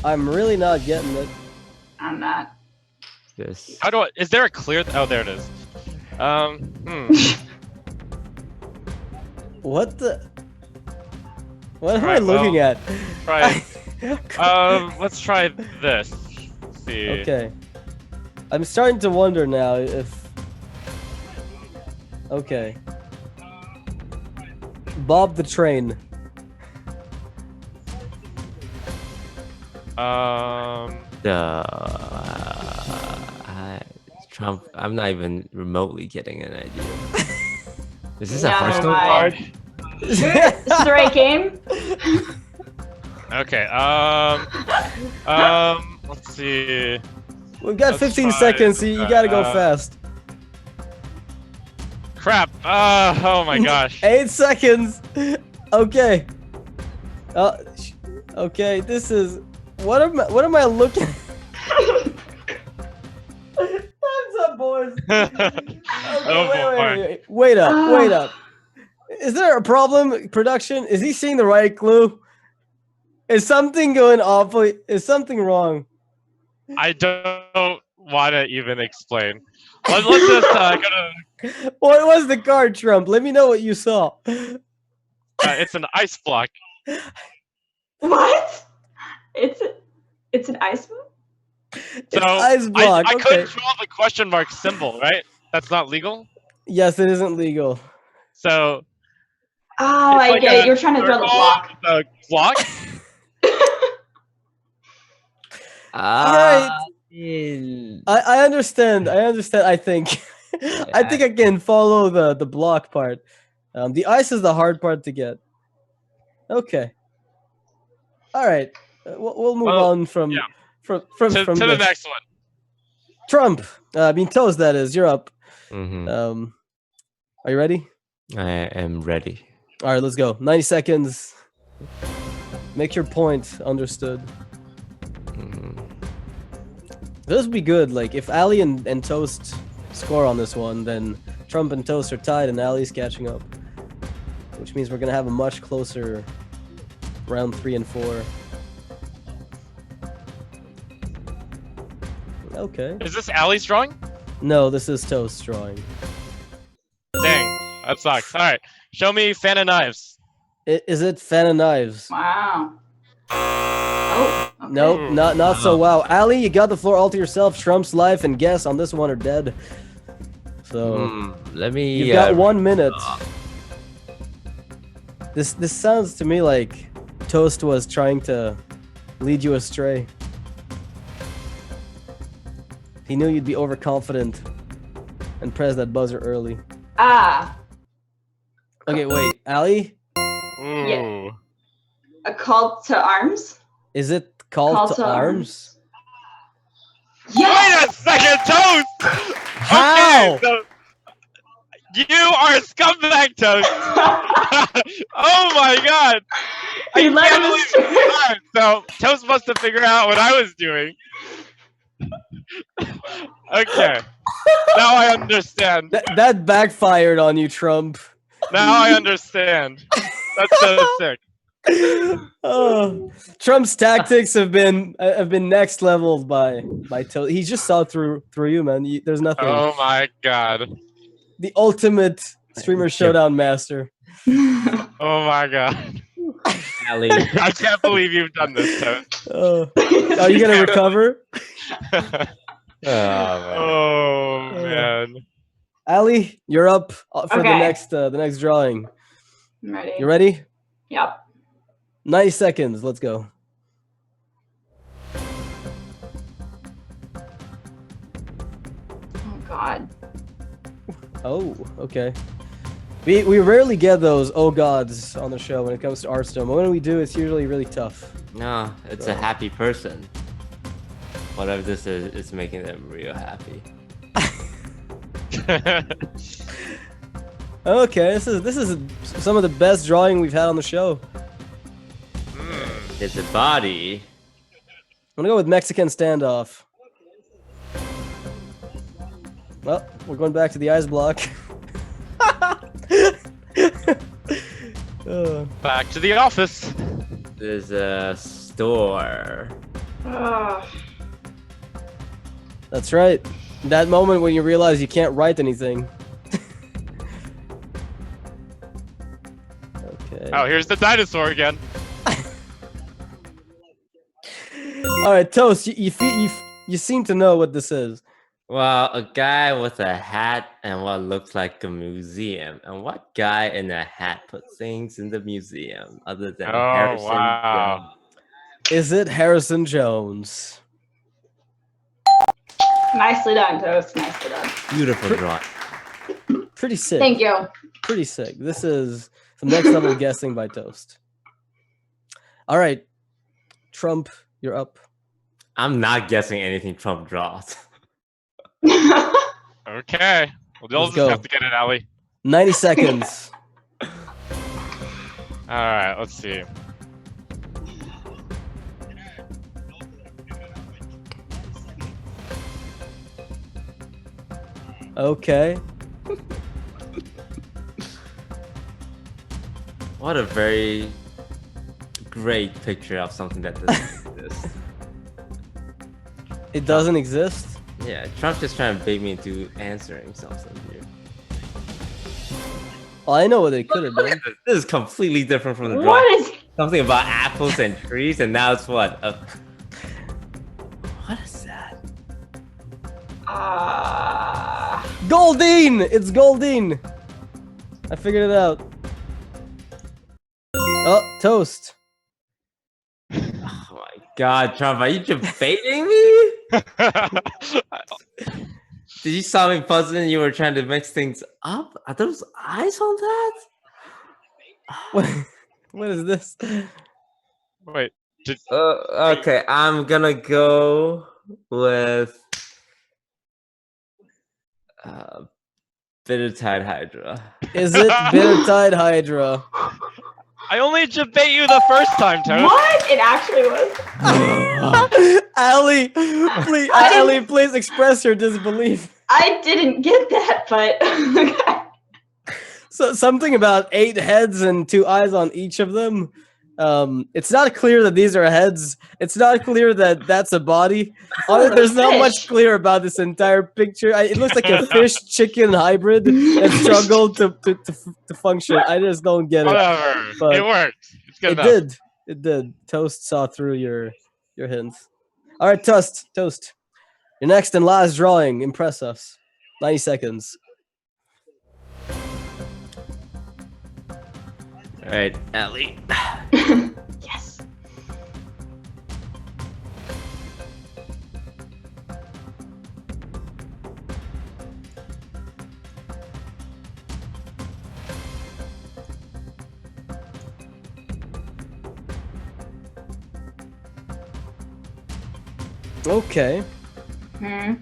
A: I'm really not getting it.
B: I'm not.
D: This.
C: How do I? Is there a clear? Oh, there it is.
A: What the? What am I
C: Alright,
A: looking
C: well,
A: at?
C: Try. Let's try this. Let's see.
A: Okay. I'm starting to wonder now if. Okay. Bob the Train.
D: Trump. I'm not even remotely getting an idea. Is this a
B: Neither
D: Hearthstone
B: am I.
D: card?
B: This is the right game.
C: Okay. Let's see.
A: We've got
C: Let's
A: 15
C: try,
A: seconds, so you gotta go fast.
C: Crap. Oh my gosh.
A: 8 seconds. Okay. Okay. This is what am I looking? Time's up, boys. Okay,
C: Oh,
A: wait up. Is there a problem, production? Is he seeing the right clue? Is something going awfully? Is something wrong?
C: I don't want to even explain. Let's just go to.
A: What was the card, Trump? Let me know what you saw.
C: It's an ice block.
B: What? It's an ice block?
A: It's ice block.
C: I
A: Okay.
C: couldn't draw the question mark symbol, right? That's not legal.
A: Yes, it isn't legal.
C: So.
B: Oh,
C: it's
B: I
C: like
B: get
C: a
B: it. You're trying to draw the block.
C: The block.
A: Alright. I understand. I think. I think I can follow the block part. The ice is the hard part to get. Okay. All right. We'll move
C: Well,
A: on from
C: yeah.
A: from
C: To
A: from
C: the
A: this.
C: next one.
A: Trump. I mean Toast. That is. You're up.
D: Mm-hmm.
A: Are you ready?
D: I am ready.
A: All right. Let's go. 90 seconds. Make your point. Understood.
D: Mhm.
A: This would be good. Like if Ali and Toast score on this one, then Trump and Toast are tied, and Ali's catching up, which means we're gonna have a much closer round 3 and 4. Okay.
C: Is this Allie's drawing?
A: No, this is Toast drawing.
C: Dang, that sucks. All right, show me fan of knives.
A: Is it Fan of Knives?
B: Wow. Oh. Okay.
A: Nope, not so wow. Ali, you got the floor all to yourself. Trump's life and guess on this one are dead. So
D: Let me.
A: you've got 1 minute. This sounds to me like Toast was trying to lead you astray. He knew you'd be overconfident and press that buzzer early.
B: Ah.
A: Okay, wait, Ali,
C: Ooh.
B: A call to arms?
A: is it called to arms?
B: Yes!
C: Wait a second, Toast!
A: How?
C: Okay, so you are a scumbag, Toast! Oh my god!
B: He
C: I
B: led
C: can't
B: him
C: believe
B: astray.
C: you lied. So Toast must have figured out what I was doing. Okay. Now I understand.
A: That backfired on you, Trump.
C: Now I understand. That's so sick.
A: Oh, Trump's tactics have been next leveled by Toast. He just saw through you, man. There's nothing.
C: Oh my god.
A: The ultimate streamer showdown master.
C: Oh my god.
D: Ali.
C: I can't believe you've done this, Toast.
A: Are you gonna recover?
C: Oh man.
A: Ali, you're up for
B: Okay.
A: the next drawing.
B: I'm ready.
A: You ready?
B: Yep.
A: 90 seconds. Let's go.
B: Oh God.
A: Oh, okay. We rarely get those oh gods on the show when it comes to Artstone, but when we do, it's usually really tough.
D: No, it's a happy person. Whatever this is, it's making them real happy.
A: Okay, this is some of the best drawing we've had on the show.
D: It's a body.
A: I'm gonna go with Mexican standoff. Well, we're going back to the ice block.
C: Back to the office.
D: There's a store.
B: Ugh.
A: That's right. That moment when you realize you can't write anything. Okay.
C: Oh, here's the dinosaur again.
A: All right, Toast. You seem to know what this is.
D: Well, a guy with a hat and what looks like a museum. And what guy in a hat put things in the museum other than
C: Oh,
D: Harrison
C: wow.
D: Jones?
A: Is it Harrison Jones?
B: Nicely done, Toast. Nicely done.
D: Beautiful drawing.
A: Pretty sick.
B: Thank you.
A: Pretty sick. This is some next level guessing by Toast. All right, Trump, you're up.
D: I'm not guessing anything Trump draws.
C: Okay. Well, you'll
A: Let's
C: just
A: go.
C: have to get it, Allie.
A: 90 seconds.
C: Alright, let's see.
A: Okay.
D: What a very great picture of something that doesn't exist.
A: It doesn't exist.
D: Yeah, Trump's just trying to bait me into answering something here.
A: Well, I know what they could have
D: Look
A: done.
D: at this. This is completely different from the drawing.
B: What is?
D: Something about apples and trees, and now it's what? What is that?
A: Goldine! It's Goldine! I figured it out. Oh, Toast.
D: Oh my god, Trump, are you debating me? Did you saw me puzzling and you were trying to mix things up? Are those eyes on that?
A: What? What is this?
C: Wait. Did,
D: Okay, I'm gonna go with Bittertide Hydra.
A: Is it Bittertide Hydra?
C: I only debate you the first time, Toast.
B: What? It actually was.
A: Allie, please, Allie, please express your disbelief.
B: I didn't get that, but
A: So something about 8 heads and 2 eyes on each of them. It's not clear that these are heads. It's not clear that that's a body. Honestly, there's not much
B: Fish.
A: clear about this entire picture. It looks like a fish-chicken hybrid that struggled to function. I just don't get it.
C: Whatever.
A: But
C: It worked. It's good
A: It
C: enough.
A: did. It did. Toast saw through your hints. All right, Toast. Your next and last drawing. Impress us. 90 seconds.
D: All right, Allie.
B: yes.
A: Okay.
B: Hmm.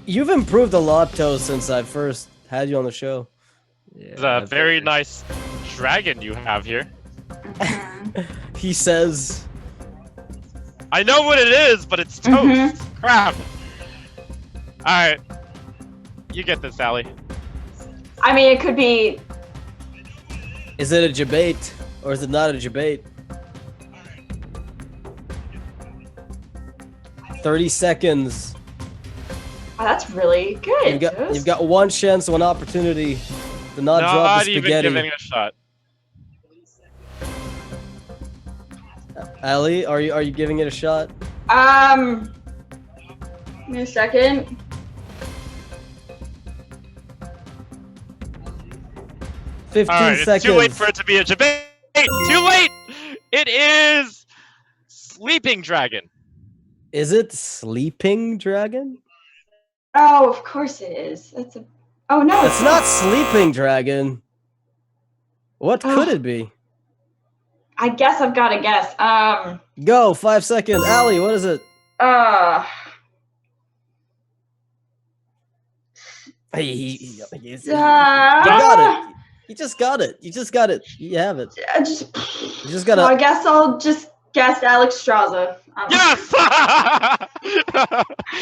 A: You've improved a lot, Toast, since I first had you on the show.
D: Yeah,
C: It's a very nice dragon you have here.
B: Mhm.
A: He says,
C: I know what it is, but it's toast.
B: Mhm.
C: Crap. Alright. You get this, Allie.
B: I mean, it could be.
A: is it a debate or is it not a debate? 30 seconds.
B: Oh, that's really good.
A: You've got one chance, one opportunity to not drop the
C: even
A: spaghetti.
C: giving it a shot.
A: Allie, are you giving it a shot?
B: Give me a second.
A: 15
C: Alright,
A: seconds.
C: it's too late for it to be a debate. Too late! It is Sleeping Dragon.
A: Is it Sleeping Dragon?
B: Oh, of course it is. That's a. Oh no,
A: It's not Sleeping Dragon. What could it be?
B: I guess I've got to guess.
A: Go, 5 seconds. Allie, what is it? You got it. You just got it. You just got it. You have it.
B: I just.
A: You just gotta.
B: Well, I guess I'll just guess Alliestrasza.
C: Yes!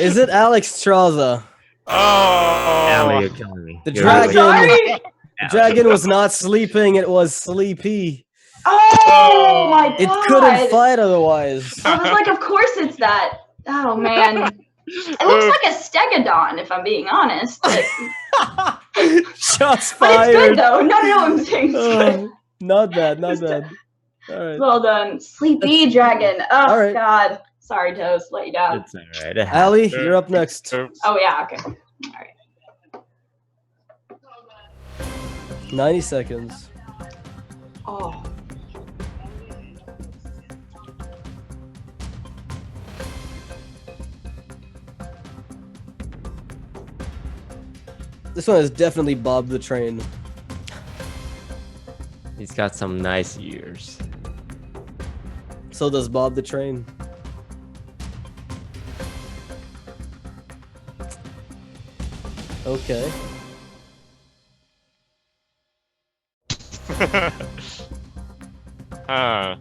A: Is it Alliestrasza?
D: Allie,
C: Oh.
D: you're killing me.
A: The
D: You're
A: dragon.
B: Sorry.
A: The dragon was not sleeping. It was sleepy.
B: Oh my god.
A: It couldn't fight otherwise.
B: I was like, of course it's that. Oh man. It looks like a stegodon, if I'm being honest. But
A: Shots
B: it's good
A: fired.
B: though. No, I'm saying it's good.
A: Oh, not bad. Not bad. All right.
B: Well done. Sleepy dragon. Oh
A: All right.
B: god. Sorry, Toast. Let you down.
D: It's alright.
A: Allie, you're up next.
C: Oops.
B: Oh yeah, okay. Alright.
A: 90 seconds.
B: Oh.
A: This one is definitely Bob the Train.
D: He's got some nice ears.
A: So does Bob the Train. Okay.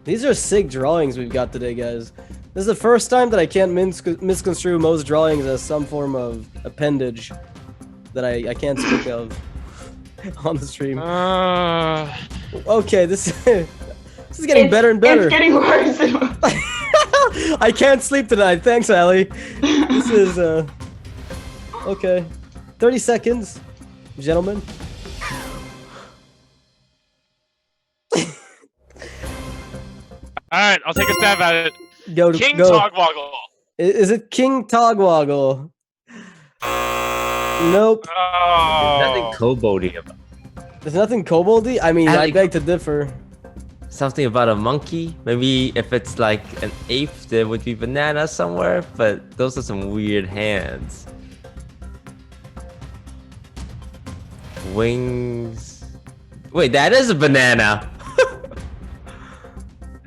A: These are sick drawings we've got today, guys. This is the first time that I can't misconstrue most drawings as some form of appendage that I can't speak of on the stream. Okay, this is getting better and better.
B: It's getting worse.
A: I can't sleep tonight. Thanks, Allie. This is okay. 30 seconds, gentlemen.
C: Alright, I'll take a stab at it.
A: Go.
C: King
A: Go.
C: Togwoggle.
A: Is it King Togwoggle? Nope.
C: Oh.
D: Nothing koboldy about.
A: There's nothing koboldy? I mean, I
D: Allie,
A: beg to differ.
D: Something about a monkey. Maybe if it's like an ape, there would be banana somewhere. But those are some weird hands. Wings. Wait, that is a banana.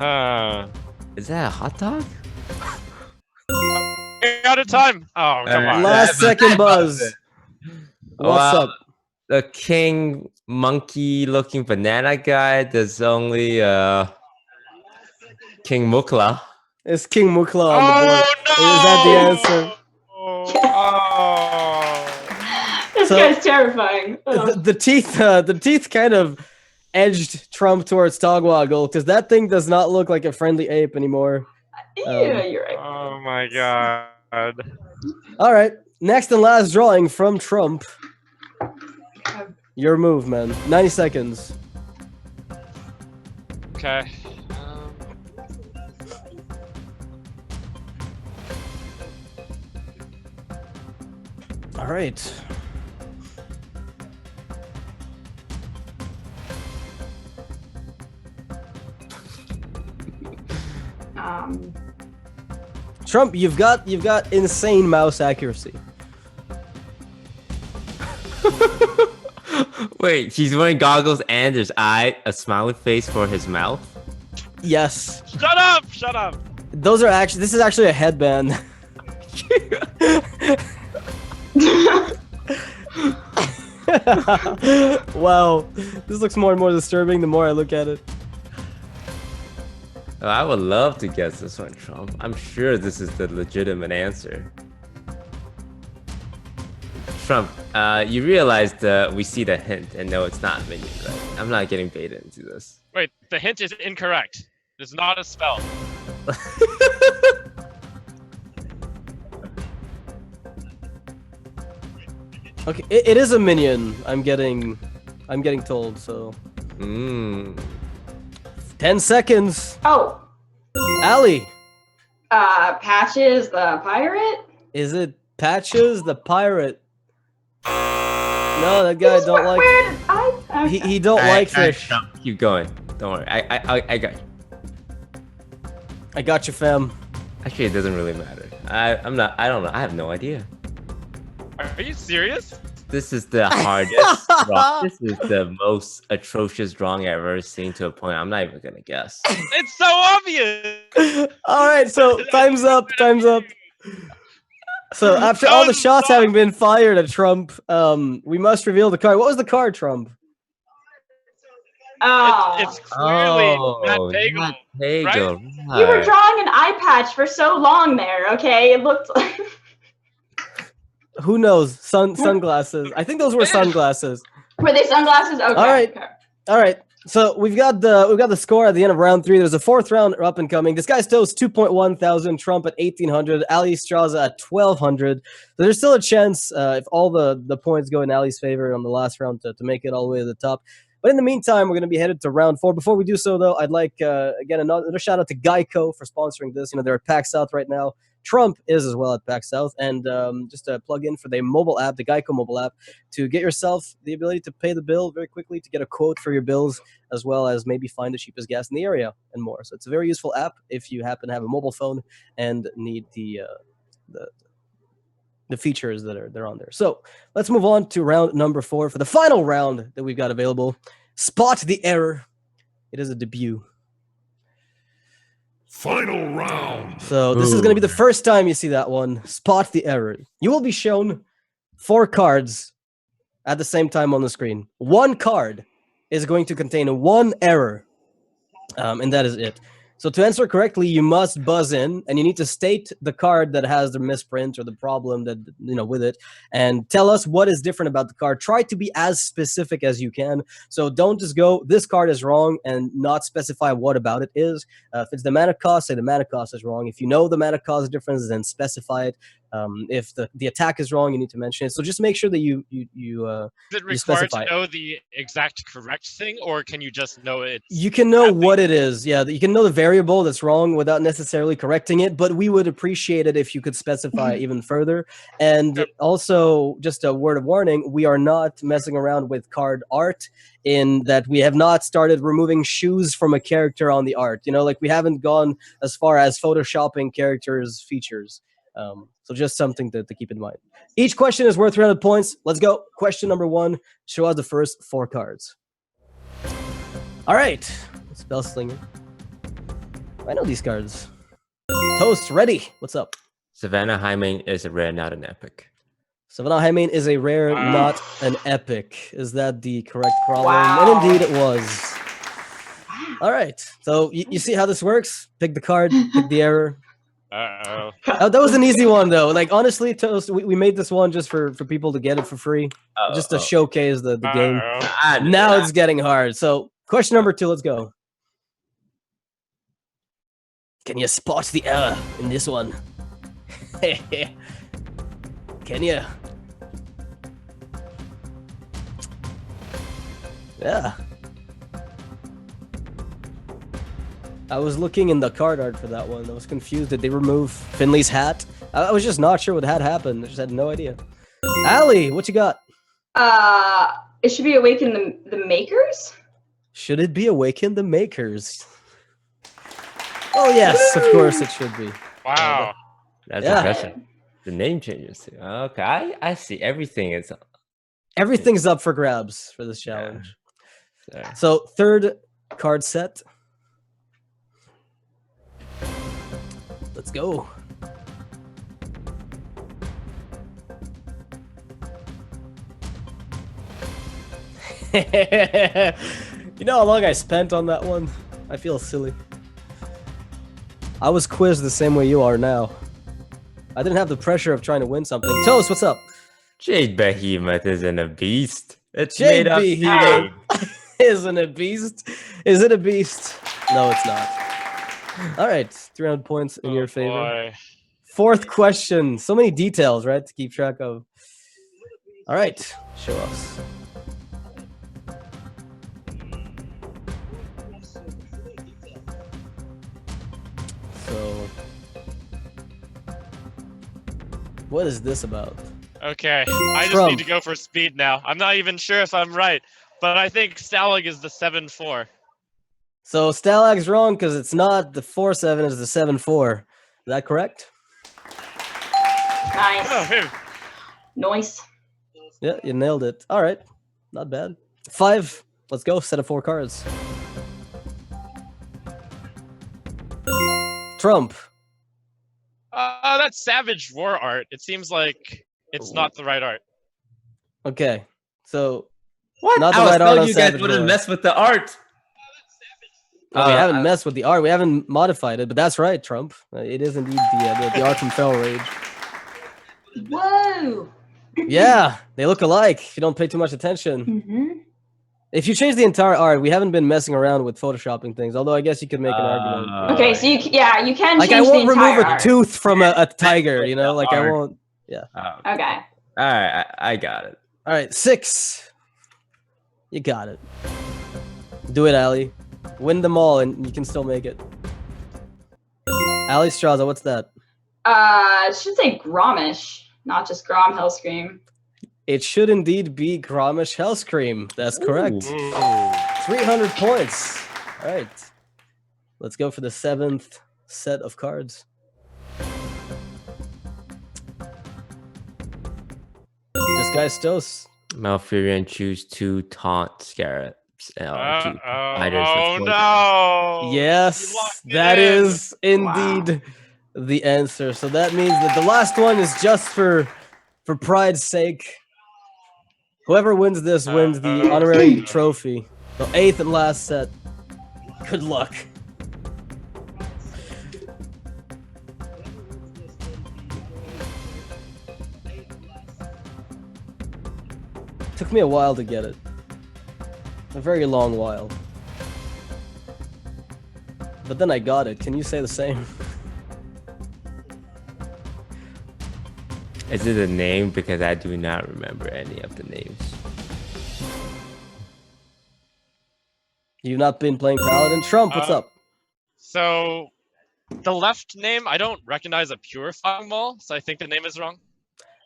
D: Is that a hot dog?
C: Out of time. Oh, come on.
A: Last second buzz. What's up?
D: The king monkey looking banana guy. There's only King Mukla.
A: It's King Mukla on the board. Is that the answer?
B: This
A: So-
B: guy's terrifying.
A: The teeth kind of edged Trump towards Togwaggle because that thing does not look like a friendly ape anymore.
B: Yeah, you're right.
C: Oh my god.
A: All right, next and last drawing from Trump. Your move, man. 90 seconds.
C: Okay.
A: All right. Trump, you've got insane mouse accuracy.
D: Wait, he's wearing goggles and there's a smiley face for his mouth.
A: Yes.
C: Shut up! Shut up!
A: Those are actually. This is actually a headband. Wow, this looks more and more disturbing the more I look at it.
D: Oh, I would love to guess this one, Trump. I'm sure this is the legitimate answer. Trump, you realize we see the hint and no, it's not minion, right? I'm not getting baited into this.
C: Wait, the hint is incorrect. It's not a spell.
A: Okay, it is a minion. I'm getting told. So, 10 seconds.
B: Oh,
A: Allie,
B: Patches the pirate?
A: is it Patches the pirate? No, that guy don't like.
B: Where did I?
A: He don't like fish.
D: Trump, keep going. Don't worry. I got you.
A: I got you, fam.
D: Actually, it doesn't really matter. I don't know. I have no idea.
C: Are you serious?
D: This is the hardest draw. This is the most atrocious drawing I've ever seen to a point I'm not even gonna guess.
C: It's so obvious!
A: All right, so time's up. Time's up. So after all the shots having been fired at Trump, we must reveal the card. What was the card, Trump?
B: Oh,
C: It's clearly Matt Bagel.
D: Matt Bagel,
B: you were
D: right.
B: drawing an eye patch for so long there. Okay, it looked like.
A: Who knows? Sunglasses. I think those were sunglasses.
B: Were they sunglasses? Okay.
A: All right.
B: Okay.
A: All right. So we've got the score at the end of round 3. There's a 4th round up and coming. DisguisedToast 2.1 thousand, Trump at 1,800, Alliestrasza at 1,200. So there's still a chance if all the points go in Allie's favor on the last round to make it all the way to the top. But in the meantime, we're going to be headed to round 4. Before we do so, though, I'd like, again, another shout out to Geico for sponsoring this. You know, they're at PAX South right now. Trump is as well at PAX South. And just a plug in for the mobile app, the Geico mobile app, to get yourself the ability to pay the bill very quickly, to get a quote for your bills, as well as maybe find the cheapest gas in the area and more. So it's a very useful app if you happen to have a mobile phone and need the features that are on there. So let's move on to round number 4 for the final round that we've got available. Spot the error. It is a debut.
E: Final round.
A: So this is going to be the first time you see that one. Spot the error. You will be shown 4 cards at the same time on the screen. One card is going to contain one error, and that is it. So to answer correctly, you must buzz in, and you need to state the card that has the misprint or the problem that with it, and tell us what is different about the card. Try to be as specific as you can. So don't just go, this card is wrong, and not specify what about it is. If it's the mana cost, say the mana cost is wrong. If you know the mana cost difference, then specify it. If the attack is wrong, you need to mention it. So just make sure that you
C: Is it required
A: specify
C: to
A: it.
C: know the exact correct thing, or can you just know it?
A: You can know what it is. Yeah, you can know the variable that's wrong without necessarily correcting it, but we would appreciate it if you could specify even further. And also, just a word of warning, we are not messing around with card art, in that we have not started removing shoes from a character on the art. Like we haven't gone as far as photoshopping characters' features. So just something to keep in mind. Each question is worth 300 points. Let's go. Question number 1. Show us the first 4 cards. All right. Spell Slinger. I know these cards. Toast, ready. What's up?
D: Savannah Hyman is a rare, not an epic.
A: Savannah Hyman is a rare,
C: Wow.
A: not an epic. Is that the correct problem?
B: Wow.
A: And indeed it was. All right. So you see how this works? Pick the card, pick the error.
C: Uh-oh.
A: That was an easy one, though. Like, honestly, Toast, we made this one just for people to get it for free. Just to showcase the game.
C: Uh-oh.
A: Now it's getting hard. So, question number 2, let's go. Can you spot the error in this one? Can you? Yeah. I was looking in the card art for that one. I was confused. Did they remove Finley's hat? I was just not sure what had happened. I just had no idea. Allie, what you got?
B: It should be Awaken the Makers?
A: Should it be Awaken the Makers? Oh, yes, of course it should be.
C: Wow.
D: That's
A: Yeah.
D: impressive. The name changes too. Okay, I see. Everything is.
A: Everything's up for grabs for this challenge.
D: Sorry.
A: So, third card set. Let's go. You know how long I spent on that one? I feel silly. I was quizzed the same way you are now. I didn't have the pressure of trying to win something. Toast, what's up?
D: Jade Behemoth isn't a beast. It's
A: Jade
D: made up.
A: Behemoth. Isn't it a beast? Is it a beast? No, it's not. All right, 300 points in your favor.
C: Boy.
A: Fourth question. So many details, right, to keep track of. All right, show us. So, what is this about?
C: Okay, I just
A: Trump.
C: need to go for speed now. I'm not even sure if I'm right, but I think Stalag is the 7-4.
A: So Stalag's wrong because it's not the 4-7, it's the 7-4. Is that correct?
C: Oh,
B: Nice.
C: phew.
B: Noise.
A: Yeah, you nailed it. All right, not bad. 5. Let's go. Set of 4 cards. Trump.
C: That's Savage War art. It seems like it's not the right art.
A: Okay, so
D: What?
A: Not the
D: I was
A: right art
D: told
A: on
D: you guys
A: Savage
D: wouldn't
A: War.
D: mess with the art.
A: we haven't messed with the art. We haven't modified it, but that's right, Trump. It is indeed the art from Feral Rage.
B: Whoa.
A: Yeah, they look alike if you don't pay too much attention.
B: Mm-hmm.
A: If you change the entire art, we haven't been messing around with photoshopping things, although I guess you could make an argument.
B: Okay, so you can
A: Like,
B: change
A: I won't
B: the entire
A: remove a
B: art.
A: tooth from a tiger, you know? Like, I
D: Art.
A: won't.
D: Oh,
B: Okay.
D: all right, I got it.
A: All right, 6. You got it. Do it, Allie. Win them all, and you can still make it. Alliestrasza, what's that?
B: It should say Gromish, not just Grom Hellscream.
A: It should indeed be Gromish Hellscream. That's correct.
C: Ooh.
A: 300 points. All right. Let's go for the 7th set of cards. DisguisedToast.
D: Malfurion choose 2 taunt scarabs. Two fighters with
C: Oh
D: poison.
C: no!
A: Yes,
C: You locked it
A: that
C: in.
A: is indeed the answer. So that means that the last one is just for pride's sake. Whoever wins this wins the honorary trophy. The 8th and last set. Good luck. Took me a while to get it. A very long while. But then I got it. Can you say the same?
D: Is it a name? Because I do not remember any of the names.
A: You've not been playing Paladin? Trump, what's up?
C: So, the left name, I don't recognize a Purifying Maul, so I think the name is wrong.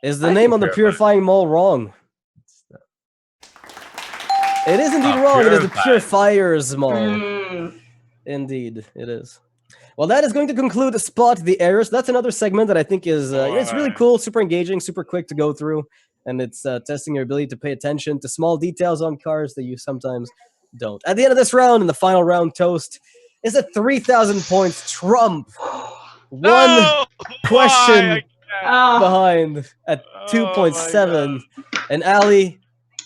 A: Is the
D: I
A: name
D: can
A: on the
D: verify.
A: Purifying Maul wrong? It is indeed wrong. It is the Purifier's Maul.
B: Mm.
A: Indeed, it is. Well, that is going to conclude Spot the Errors. That's another segment that I think is it's really cool, super engaging, super quick to go through, and it's testing your ability to pay attention to small details on cards that you sometimes don't. At the end of this round, in the final round, Toast, is at 3,000 points. Trump, one
C: No!
A: question
C: Why?
A: behind at
C: Oh
A: 2.7,
C: my
A: and Allie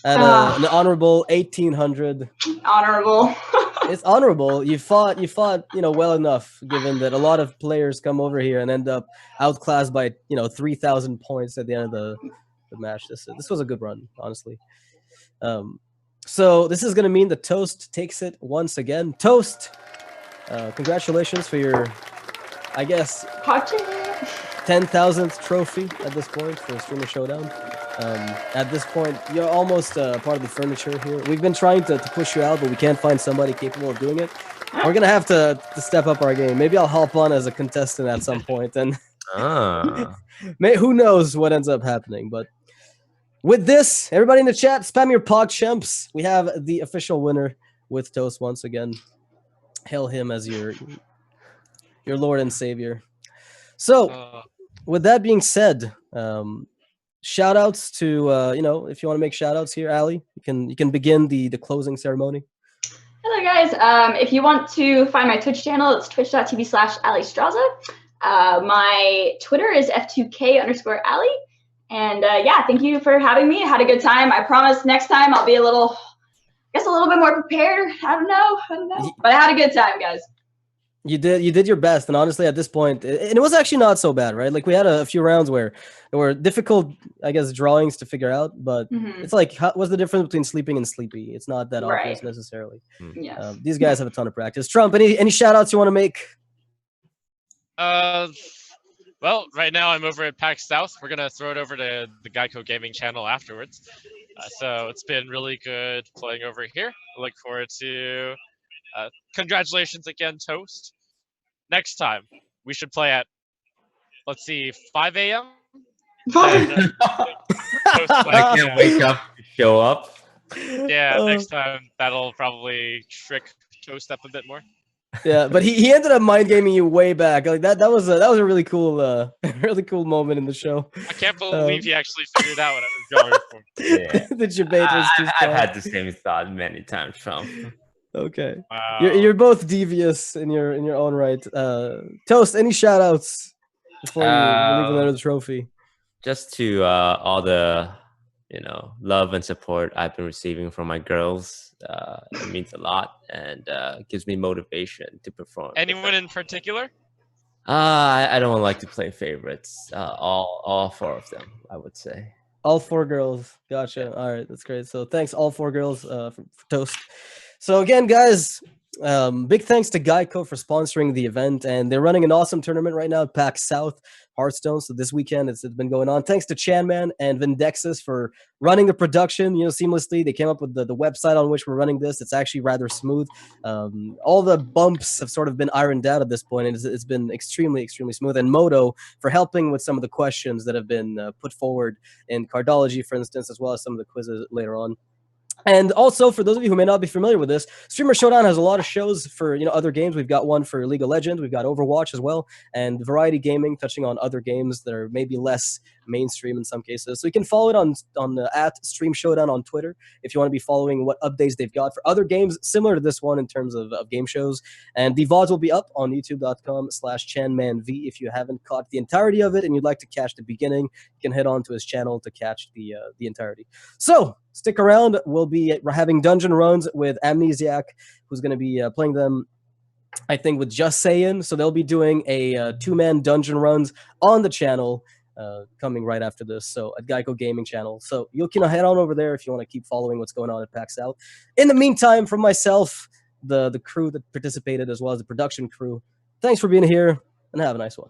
A: at
B: Ah.
A: an honorable 1,800.
B: Honorable.
A: It's honorable. You fought, well enough, given that a lot of players come over here and end up outclassed by, 3,000 points at the end of the match. This was a good run, honestly. So this is going to mean that Toast takes it once again. Toast, congratulations for your, I guess,
B: Hot
A: 10,000th trophy at this point for Streamer Showdown. At this point, you're almost part of the furniture here. We've been trying to push you out, but we can't find somebody capable of doing it. We're gonna have to step up our game. Maybe I'll hop on as a contestant at some point, and who knows what ends up happening. But with this, everybody in the chat, spam your PogChamps. We have the official winner with Toast once again. Hail him as your Lord and Savior. So, with that being said, shout outs to if you want to make shout outs here, Allie, you can begin the closing ceremony.
B: Hello guys. If you want to find my Twitch channel, it's twitch.tv/Alliestrasza. My Twitter is f2k_Allie. And yeah, thank you for having me. I had a good time. I promise next time I'll be a little bit more prepared. I don't know. But I had a good time, guys.
A: You did your best, and honestly, at this point, and it was actually not so bad, right? Like we had a few rounds where there were difficult, I guess, drawings to figure out, but it's like, what's the difference between sleeping and sleepy? It's not that obvious necessarily.
B: Yes.
A: These guys have a ton of practice. Trump, any shout outs you want to make?
C: Well, right now I'm over at PAX South. We're gonna throw it over to the Geico Gaming channel afterwards. So it's been really good playing over here. I look forward to. Congratulations again, Toast. Next time we should play at, let's see, 5 a.m.
D: I can't wake up to show up.
C: Yeah, next time that'll probably trick Toast up a bit more.
A: Yeah, but he ended up mind gaming you way back. Like that was a really cool moment in the show.
C: I can't believe he actually figured out what I was going for.
A: Yeah. The debate was too
D: I've had the same thought many times, Trump.
A: Okay.
C: Wow.
A: You're both devious in your own right. Toast, any shout outs before you leave another trophy?
D: Just to all the love and support I've been receiving from my girls. It means a lot and gives me motivation to perform.
C: Anyone in particular?
D: I don't like to play favorites. All four of them, I would say.
A: All four girls. Gotcha. All right, that's great. So thanks, all four girls, for Toast. So again, guys, big thanks to Geico for sponsoring the event, and they're running an awesome tournament right now at PAX South Hearthstone. So this weekend it's been going on. Thanks to Chanman and Vindexus for running the production, seamlessly. They came up with the website on which we're running this. It's actually rather smooth. All the bumps have sort of been ironed out at this point, and it's been extremely, extremely smooth. And Moto for helping with some of the questions that have been put forward in Cardology, for instance, as well as some of the quizzes later on. And also, for those of you who may not be familiar with this, Streamer Showdown has a lot of shows for other games. We've got one for League of Legends, we've got Overwatch as well, and Variety Gaming touching on other games that are maybe less mainstream in some cases. So you can follow it on at Stream Showdown on Twitter if you want to be following what updates they've got for other games similar to this one in terms of game shows. And the VODs will be up on youtube.com/ChanmanV. If you haven't caught the entirety of it and you'd like to catch the beginning, you can head on to his channel to catch the entirety. So stick around. We'll be having dungeon runs with Amnesiac, who's going to be playing them, I think, with Just Sayin. So they'll be doing a two-man dungeon runs on the channel coming right after this. So at Geico Gaming channel. So you can head on over there if you want to keep following what's going on at PAX South. In the meantime, from myself, the crew that participated, as well as the production crew, thanks for being here and have a nice one.